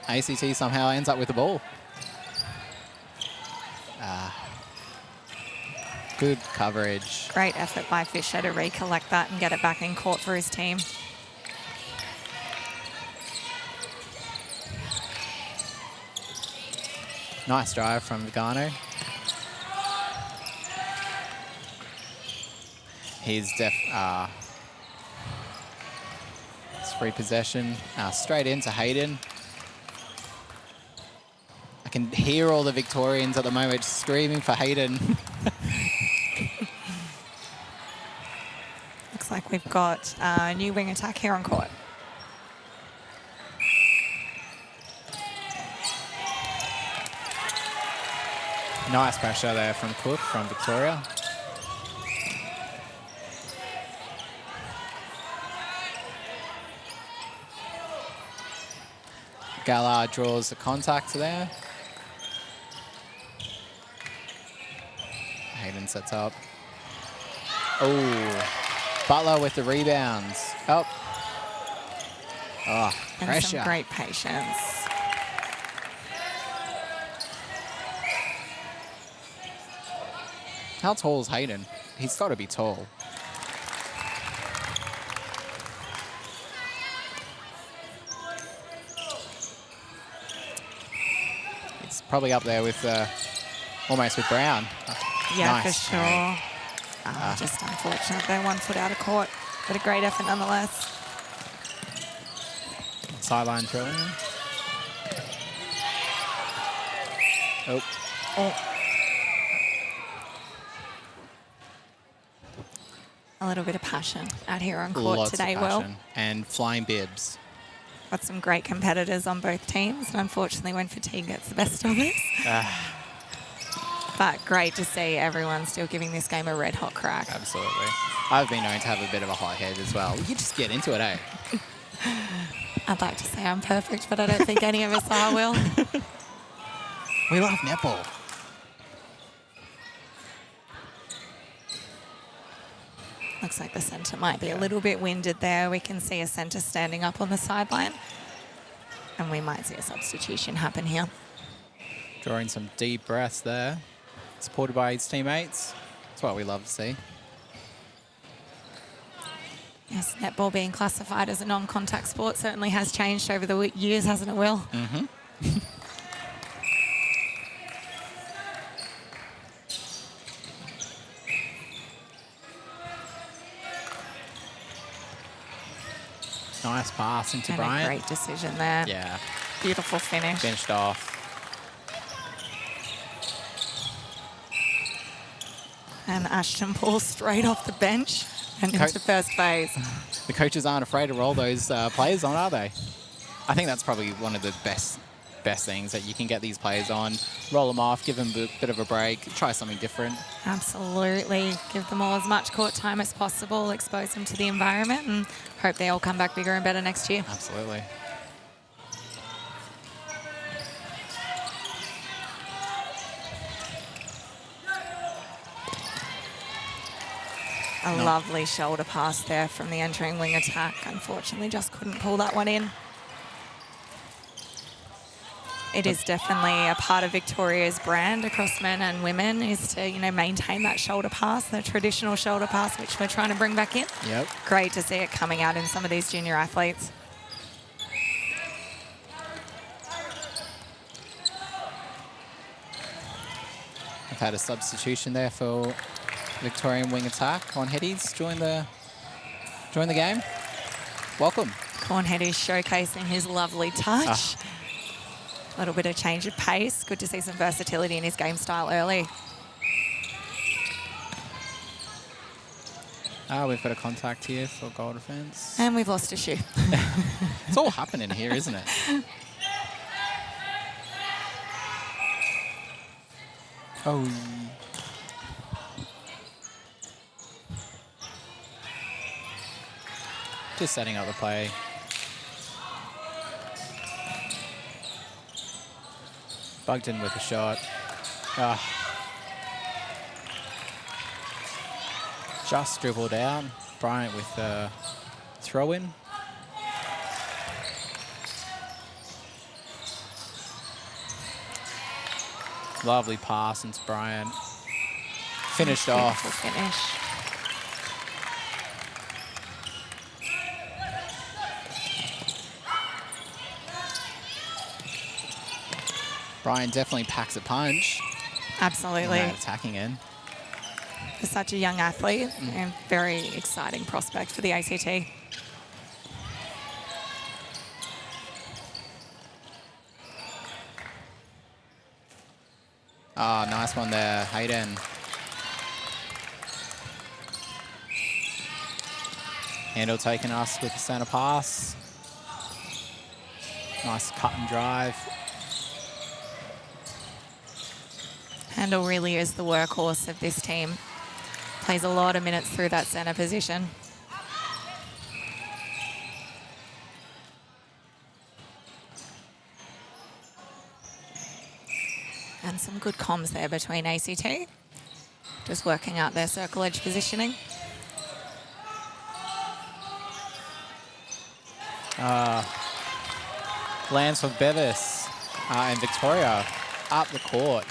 ACT somehow ends up with the ball. Good coverage. Great effort by Fisher to recollect that and get it back in court for his team. Nice drive from Vigano. He's it's free possession, straight into Hayden. I can hear all the Victorians at the moment screaming for Hayden. Looks like we've got a new wing attack here on court. Nice pressure there from Cook, from Victoria. Gallard draws the contact there. Hayden sets up. Oh, Butler with the rebounds. Oh, And pressure. some great patience. How tall is Hayden? He's got to be tall. It's probably up there with almost with Brown. Yeah, Nice. for sure. Just unfortunate they're 1 foot out of court, but a great effort nonetheless. Sideline throw in. Oh. Oh. A little bit of passion out here on court Lots today, of Will. passion. And flying bibs. Got some great competitors on both teams, and unfortunately when fatigue gets the best of us. But great to see everyone still giving this game a red hot crack. Absolutely. I've been known to have a bit of a hot head as well. You just get into it, eh? I'd like to say I'm perfect, but I don't think any of us are, Will. We love netball. Looks like the centre might be a little bit winded there. We can see a centre standing up on the sideline. And we might see a substitution happen here. Drawing some deep breaths there. Supported by his teammates. That's what we love to see. Yes, netball being classified as a non-contact sport certainly has changed over the years, hasn't it, Will? Mm-hmm. Nice pass into And Bryant. a great decision there. Yeah, Beautiful finish. finished off. And Ashton pulls straight off the bench and into first phase. The coaches aren't afraid to roll those players on, are they? I think that's probably one of the best things, that you can get these players on, roll them off, give them a bit of a break, try something different. Absolutely. Give them all as much court time as possible, expose them to the environment, and hope they all come back bigger and better next year. Absolutely. A lovely shoulder pass there from the entering wing attack. Unfortunately, just couldn't pull that one in. It is definitely a part of Victoria's brand across men and women, is to, you know, maintain that shoulder pass, the traditional shoulder pass, which we're trying to bring back in. Yep. Great to see it coming out in some of these junior athletes. I've had a substitution there for Victorian wing attack. On Headies join the game. Welcome. Cornhead is showcasing his lovely touch. A little bit of change of pace. Good to see some versatility in his game style early. We've got a contact here for goal defence. And we've lost a shoe. It's all happening here, isn't it? Oh. Just setting up the play. Bugged in with a shot. Just dribbled out. Bryant with the throw in. Lovely pass into Bryant. Finished off. Beautiful finish. Bryant definitely packs a punch. Absolutely. In that attacking end. for such a young athlete and very exciting prospect for the ACT. Oh, nice one there, Hayden. Handle taking us with the centre pass. Nice cut and drive. Handel really is the workhorse of this team. Plays a lot of minutes through that centre position. And some good comms there between ACT. Just working out their circle edge positioning. Lands for Bevis and Victoria up the court.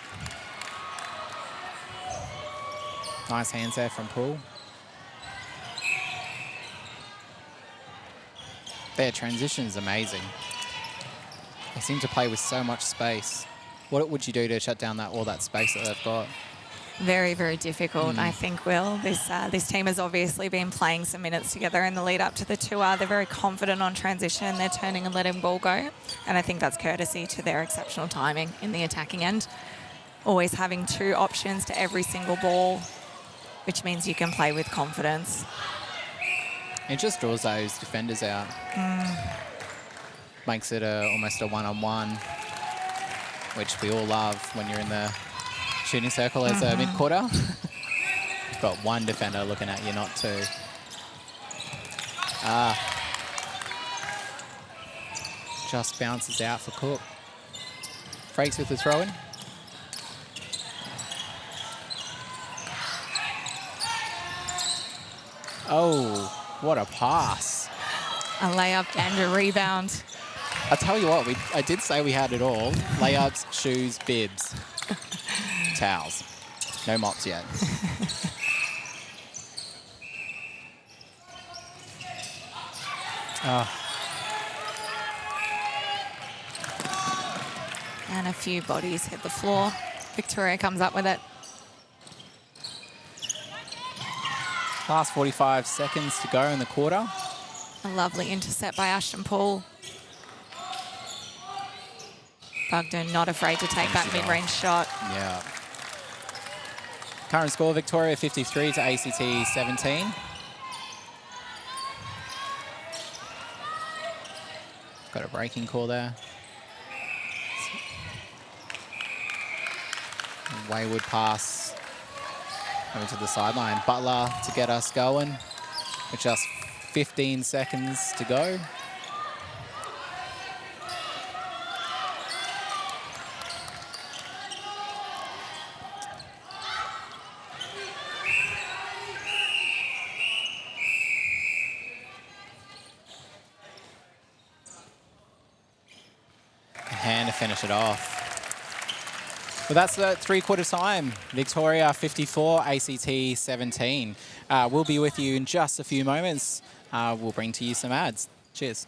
Nice hands there from Poole. Their transition is amazing. They seem to play with so much space. What would you do to shut down all that space that they've got? Very, very difficult, I think, Will. This team has obviously been playing some minutes together in the lead up to the tour. They're very confident on transition. They're turning and letting ball go. And I think that's courtesy to their exceptional timing in the attacking end. Always having 2 options to every single ball, which means you can play with confidence. It just draws those defenders out. Makes it almost a one-on-one, which we all love when you're in the shooting circle as a mid-quarter. You've got 1 defender looking at you, not 2. Just bounces out for Cook. Frakes with the throw-in. Oh, what a pass. A layup and a rebound. I tell you what, I did say we had it all. Layups, shoes, bibs, towels. No mops yet. And a few bodies hit the floor. Victoria comes up with it. Last 45 seconds to go in the quarter. A lovely intercept by Ashton Poole. Bugden not afraid to take that mid-range shot. Yeah. Current score, Victoria 53 to ACT 17. Got a breaking call there. Wayward pass over to the sideline. Butler to get us going with just 15 seconds to go. Hand to finish it off. Well, that's the 3/4 time. Victoria 54, ACT 17. We'll be with you in just a few moments. We'll bring to you some ads. Cheers.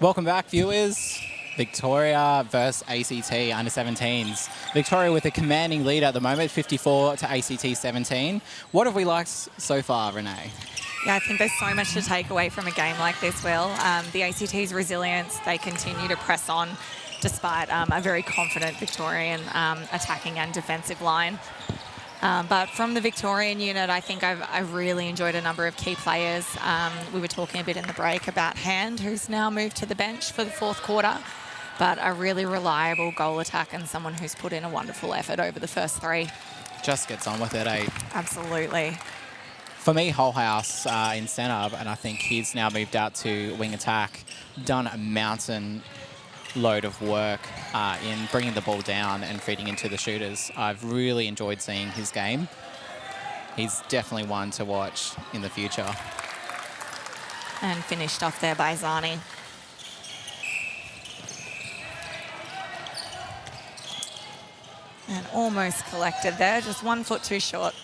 Welcome back, viewers. Victoria versus ACT under-17s. Victoria with a commanding lead at the moment, 54 to ACT 17. What have we liked so far, Renee? Yeah, I think there's so much to take away from a game like this, Will. The ACT's resilience, they continue to press on despite a very confident Victorian attacking and defensive line. But from the Victorian unit, I think I've really enjoyed a number of key players. We were talking a bit in the break about Hand, who's now moved to the bench for the fourth quarter, but a really reliable goal attack and someone who's put in a wonderful effort over the first three. Just gets on with it, eh? Absolutely. For me, Holehouse in centre, and I think he's now moved out to wing attack, done a mountain load of work in bringing the ball down and feeding into the shooters. I've really enjoyed seeing his game. He's definitely one to watch in the future. And finished off there by Zani. And almost collected there, just 1 foot too short.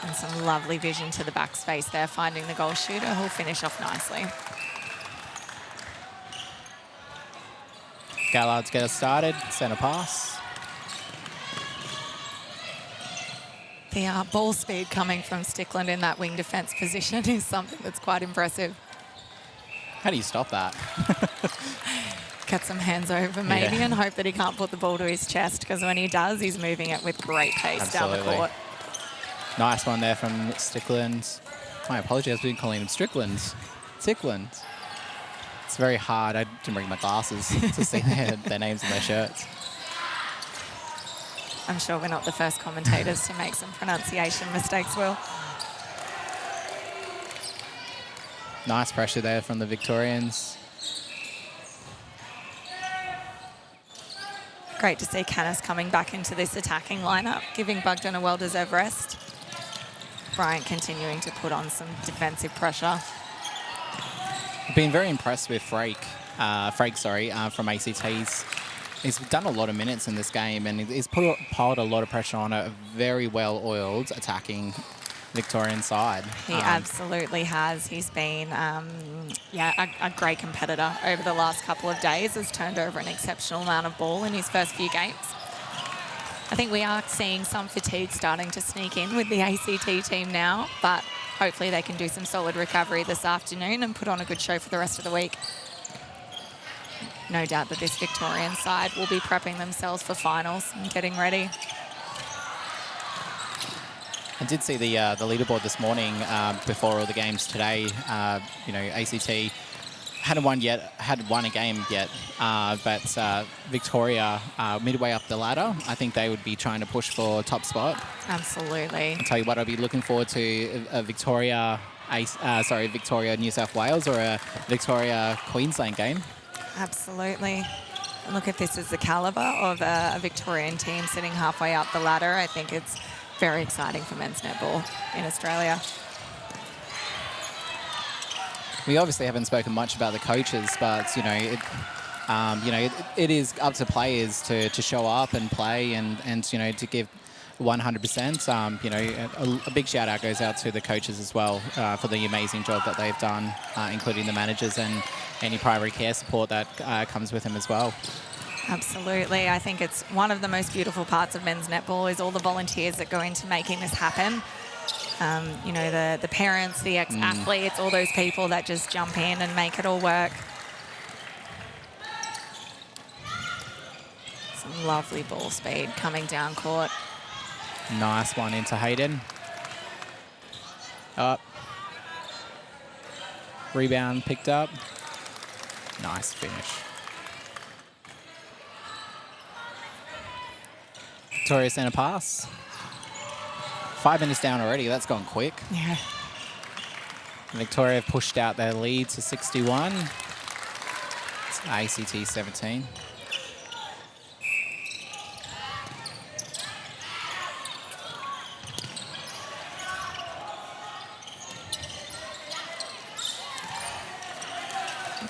And some lovely vision to the back space there, finding the goal shooter who'll finish off nicely. Gallard's get us started, centre pass. The ball speed coming from Stickland in that wing defence position is something that's quite impressive. How do you stop that? Get some hands over maybe and hope that he can't put the ball to his chest, because when he does, he's moving it with great pace down the court. Nice one there from Stickland. My apologies, I've been calling him Strickland. Stickland. It's very hard. I didn't bring my glasses to see their names on their shirts. I'm sure we're not the first commentators to make some pronunciation mistakes, Will. Nice pressure there from the Victorians. Great to see Canis coming back into this attacking lineup, giving Bugden a well-deserved rest. Bryant continuing to put on some defensive pressure. I've been very impressed with Frake from ACT's. He's done a lot of minutes in this game, and he's piled a lot of pressure on a very well-oiled attacking Victorian side. He absolutely has. He's been, a great competitor over the last couple of days. Has turned over an exceptional amount of ball in his first few games. I think we are seeing some fatigue starting to sneak in with the ACT team now, but hopefully they can do some solid recovery this afternoon and put on a good show for the rest of the week. No doubt that this Victorian side will be prepping themselves for finals and getting ready. I did see the leaderboard this morning before all the games today. ACT hadn't won a game yet, but Victoria, midway up the ladder, I think they would be trying to push for top spot. Absolutely. I'll tell you what, I'll be looking forward to a Victoria New South Wales or a Victoria Queensland game. Absolutely. And look at this as the calibre of a Victorian team sitting halfway up the ladder. I think it's very exciting for men's netball in Australia. We obviously haven't spoken much about the coaches, but it is up to players to show up and play and to give 100%. A big shout out goes out to the coaches as well for the amazing job that they've done, including the managers and any primary care support that comes with them as well. Absolutely. I think it's one of the most beautiful parts of men's netball is all the volunteers that go into making this happen. The parents, the ex-athletes, all those people that just jump in and make it all work. Some lovely ball speed coming down court. Nice one into Hayden. Up. Rebound picked up. Nice finish. Victoria centre pass. 5 minutes down already. That's gone quick. Yeah. Victoria pushed out their lead to 61. It's ACT 17.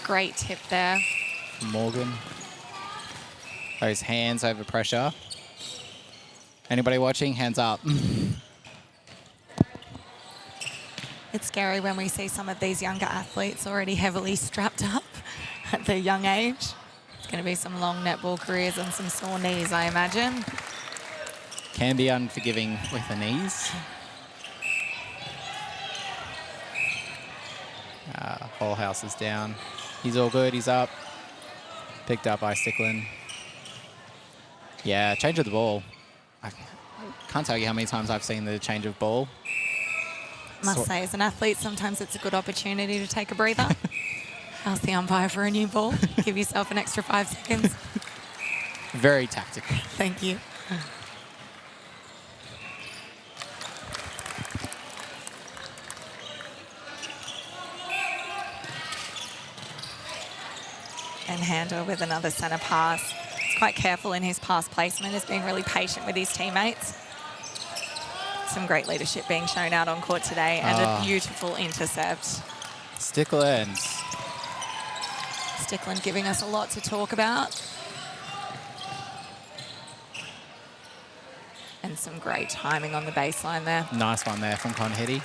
Great tip there. Morgan. Those hands over pressure. Anybody watching? Hands up. It's scary when we see some of these younger athletes already heavily strapped up at their young age. It's going to be some long netball careers and some sore knees, I imagine. Can be unforgiving with the knees. Whole house is down. He's all good. He's up. Picked up by Stickland. Yeah, change of the ball. I can't tell you how many times I've seen the change of ball. Must say, as an athlete, sometimes it's a good opportunity to take a breather. Ask the umpire for a new ball. Give yourself an extra 5 seconds. Very tactical. Thank you. And Handel with another centre pass. He's quite careful in his pass placement. He's being really patient with his teammates. Some great leadership being shown out on court today and a beautiful intercept. Stickland. Stickland giving us a lot to talk about. And some great timing on the baseline there. Nice one there from Conhetty.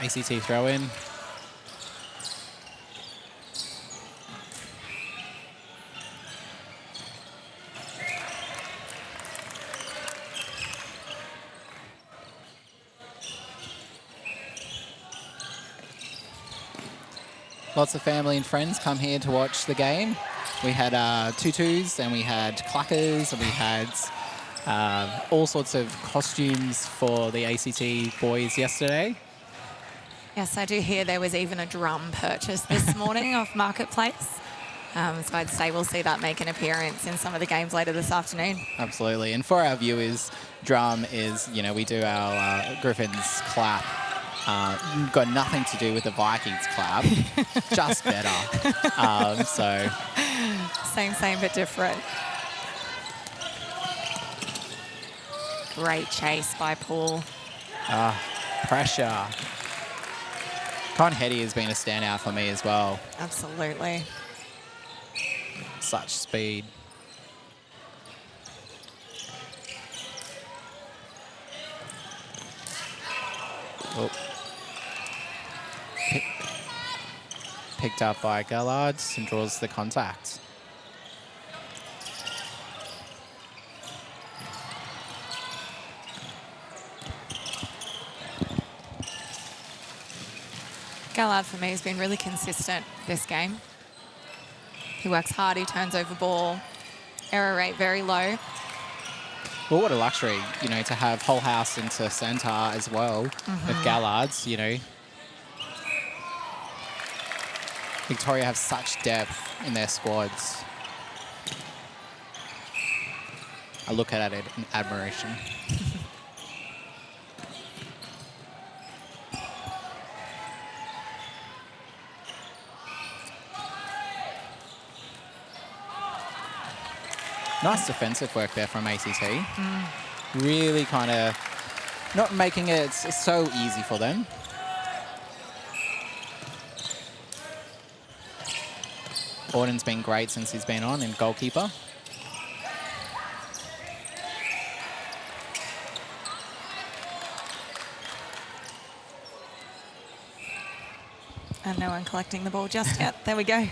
ACT throw in. Lots of family and friends come here to watch the game. We had tutus and we had clackers and we had all sorts of costumes for the ACT boys yesterday. Yes, I do hear there was even a drum purchase this morning off Marketplace. So I'd say we'll see that make an appearance in some of the games later this afternoon. Absolutely. And for our viewers, drum is, you know, we do our Griffins clap. Got nothing to do with the Vikings clap, just better. So Same, but different. Great chase by Paul. pressure. Conhetty has been a standout for me as well. Absolutely. Such speed. Oh. Picked up by Gallard and draws the contact. Gallard for me has been really consistent this game. He works hard, he turns over ball. Error rate very low. Well, what a luxury, you know, to have whole house into centre as well with Gallards, you know. Victoria have such depth in their squads. I look at it in admiration. Nice defensive work there from ACT. Really kind of not making it so easy for them. Orden's been great since he's been on in goalkeeper. And no one collecting the ball just yet. There we go.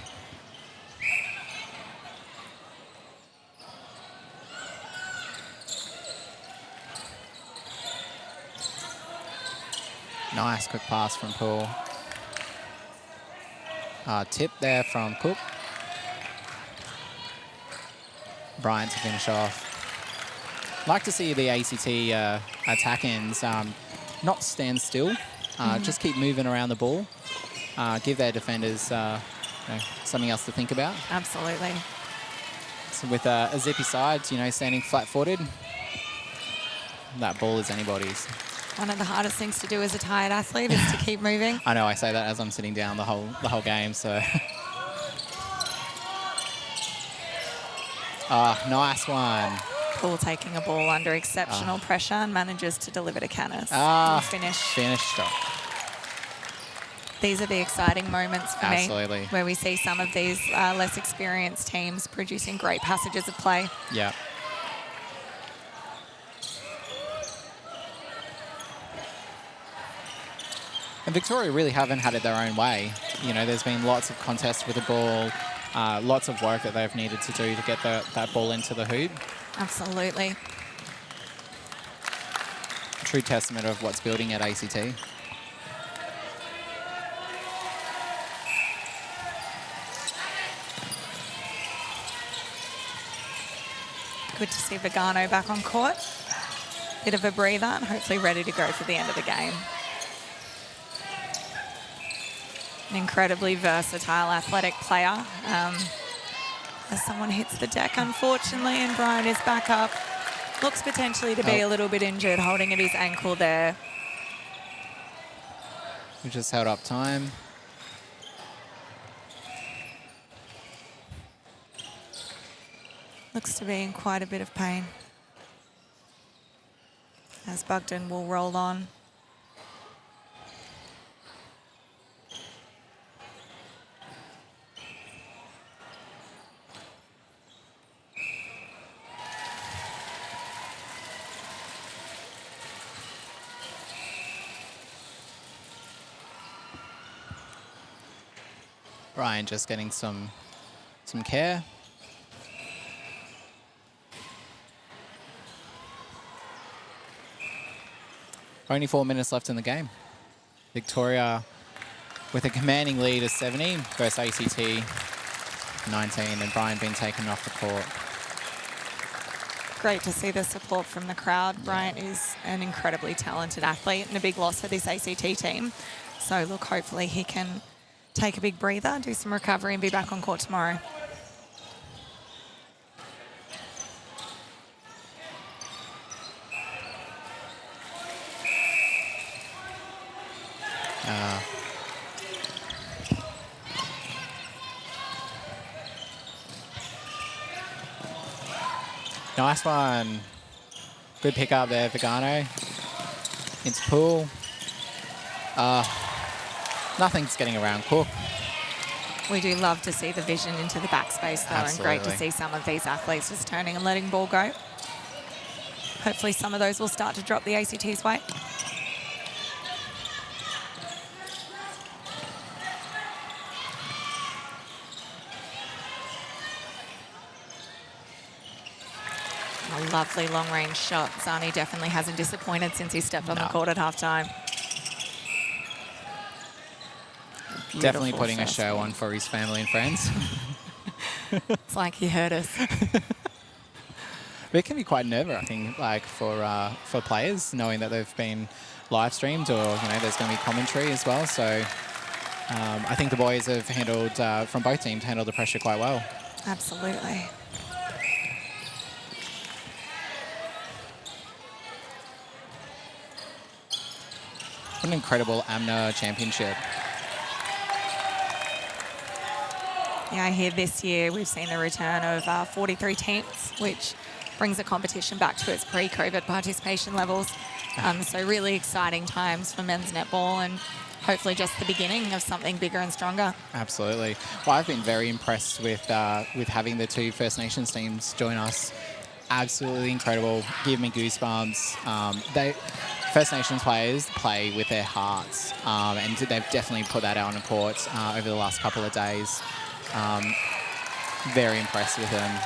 Nice quick pass from Poole. Tip there from Cook. Bryant to finish off. Like to see the ACT attack ends not stand still. Just keep moving around the ball. Give their defenders you know, something else to think about. Absolutely. So with a zippy side, you know, standing flat-footed, that ball is anybody's. One of the hardest things to do as a tired athlete is to keep moving. I know I say that as I'm sitting down the whole game. So, nice one. Paul taking a ball under exceptional pressure and manages to deliver to Canis. Finish. Finished off. These are the exciting moments for Absolutely. me, where we see some of these less experienced teams producing great passages of play. Yeah. And Victoria really haven't had it their own way. You know, there's been lots of contests with the ball, lots of work that they've needed to do to get that ball into the hoop. Absolutely. True testament of what's building at ACT. Good to see Vigano back on court. Bit of a breather and hopefully ready to go for the end of the game. An incredibly versatile, athletic player. As someone hits the deck, unfortunately, and Brian is back up. Looks potentially to be a little bit injured, holding at his ankle there. We just held up time. Looks to be in quite a bit of pain. As Bugden will roll on. Brian just getting some care. Only 4 minutes left in the game. Victoria with a commanding lead of 70 versus ACT 19, and Brian being taken off the court. Great to see the support from the crowd. Bryant is an incredibly talented athlete and a big loss for this ACT team. So look, hopefully he can take a big breather, do some recovery and be back on court tomorrow. Nice one. Good pick up there, Vigano. Into pool. Nothing's getting around Cook. We do love to see the vision into the backspace though. Absolutely. And great to see some of these athletes just turning and letting ball go. Hopefully some of those will start to drop the ACT's way. A lovely long-range shot. Zani definitely hasn't disappointed since he stepped on the court at halftime. Definitely putting a first show ball. on for his family and friends. It's like he heard us. But it can be quite nerve-wracking, like for players, knowing that they've been live streamed, or there's going to be commentary as well. So I think the boys have handled, from both teams, handled the pressure quite well. Absolutely. What an incredible AMMNA championship. Yeah, here this year we've seen the return of 43 teams, which brings the competition back to its pre-COVID participation levels. So really exciting times for men's netball, and hopefully just the beginning of something bigger and stronger. Absolutely. Well, I've been very impressed with having the two First Nations teams join us. Absolutely incredible. Give me goosebumps. First Nations players play with their hearts, and they've definitely put that out on the court over the last couple of days. Very impressed with them.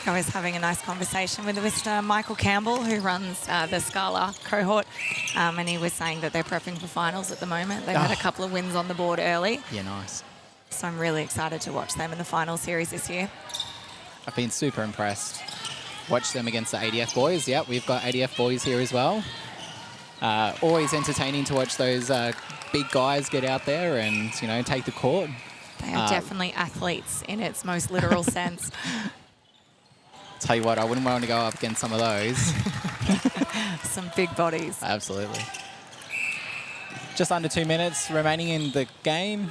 I was having a nice conversation with Mr. Michael Campbell, who runs the Scala cohort, and he was saying that they're prepping for finals at the moment. They've had a couple of wins on the board early. Yeah, nice. So I'm really excited to watch them in the final series this year. I've been super impressed. Watch them against the ADF boys. Yep, we've got ADF boys here as well. Always entertaining to watch those big guys get out there and, take the court. They are definitely athletes in its most literal sense. Tell you what, I wouldn't want to go up against some of those. Some big bodies. Absolutely. Just under 2 minutes remaining in the game.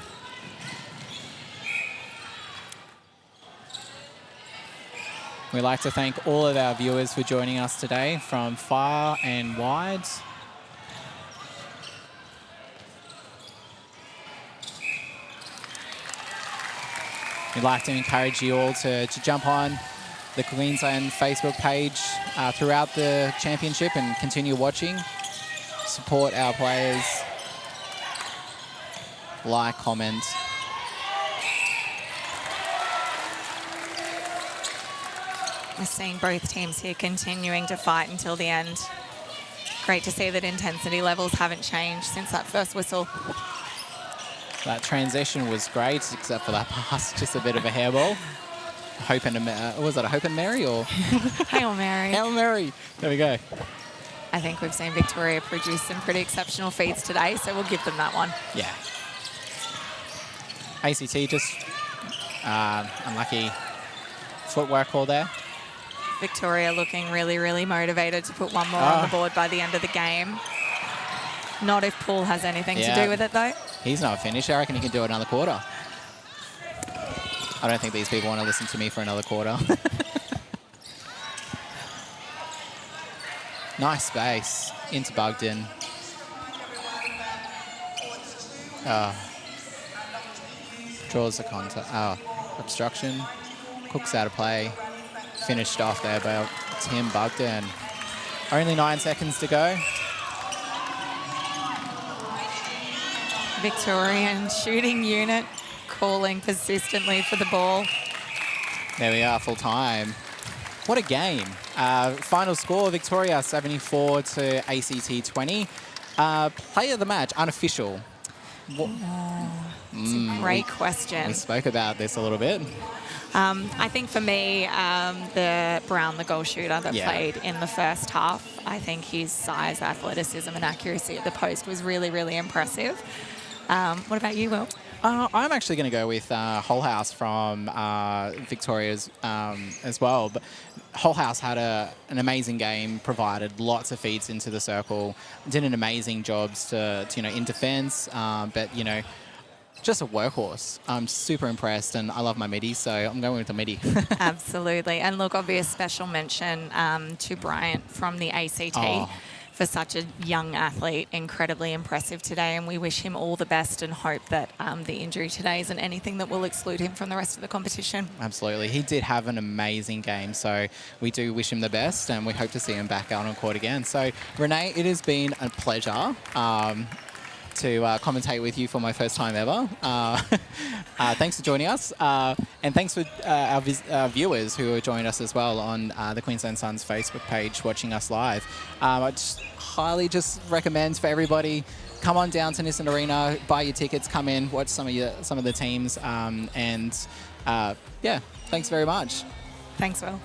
We'd like to thank all of our viewers for joining us today from far and wide. We'd like to encourage you all to jump on the Queensland Facebook page throughout the championship and continue watching. Support our players. Like, comment. We're seeing both teams here continuing to fight until the end. Great to see that intensity levels haven't changed since that first whistle. That transition was great, except for that pass, just a bit of a hairball. Hope and was that a Hope and Mary or? Hail Mary. Hail Mary. There we go. I think we've seen Victoria produce some pretty exceptional feats today, so we'll give them that one. Yeah. ACT just unlucky footwork call there. Victoria looking really, really motivated to put one more on the board by the end of the game. Not if Paul has anything to do with it, though. He's not finished. I reckon he can do another quarter. I don't think these people want to listen to me for another quarter. Nice space into Bugden. Draws the contact. Obstruction. Cook's out of play. Finished off there by Tim Bugden. Only 9 seconds to go. Victorian shooting unit calling persistently for the ball. There we are, full time. What a game. Final score, Victoria 74 to ACT 20. Player of the match, unofficial. It's a great question. We spoke about this a little bit. I think for me, the Brown, the goal shooter that played in the first half, I think his size, athleticism and accuracy at the post was really, really impressive. What about you, Will? I'm actually going to go with Whole House from Victoria's as well. But Whole House had an amazing game, provided lots of feeds into the circle, did an amazing job in defence, but, just a workhorse. I'm super impressed, and I love my middies, so I'm going with the midi. Absolutely. And look, obvious special mention to Bryant from the ACT for such a young athlete. Incredibly impressive today, and we wish him all the best and hope that the injury today isn't anything that will exclude him from the rest of the competition. Absolutely. He did have an amazing game, so we do wish him the best, and we hope to see him back out on court again. So, Renee, it has been a pleasure to commentate with you for my first time ever. Thanks for joining us. And thanks for our viewers who have joined us as well on the Queensland Suns Facebook page watching us live. I just highly recommend for everybody, come on down to Nissan Arena, buy your tickets, come in, watch some of the teams. Yeah, thanks very much. Thanks, Will.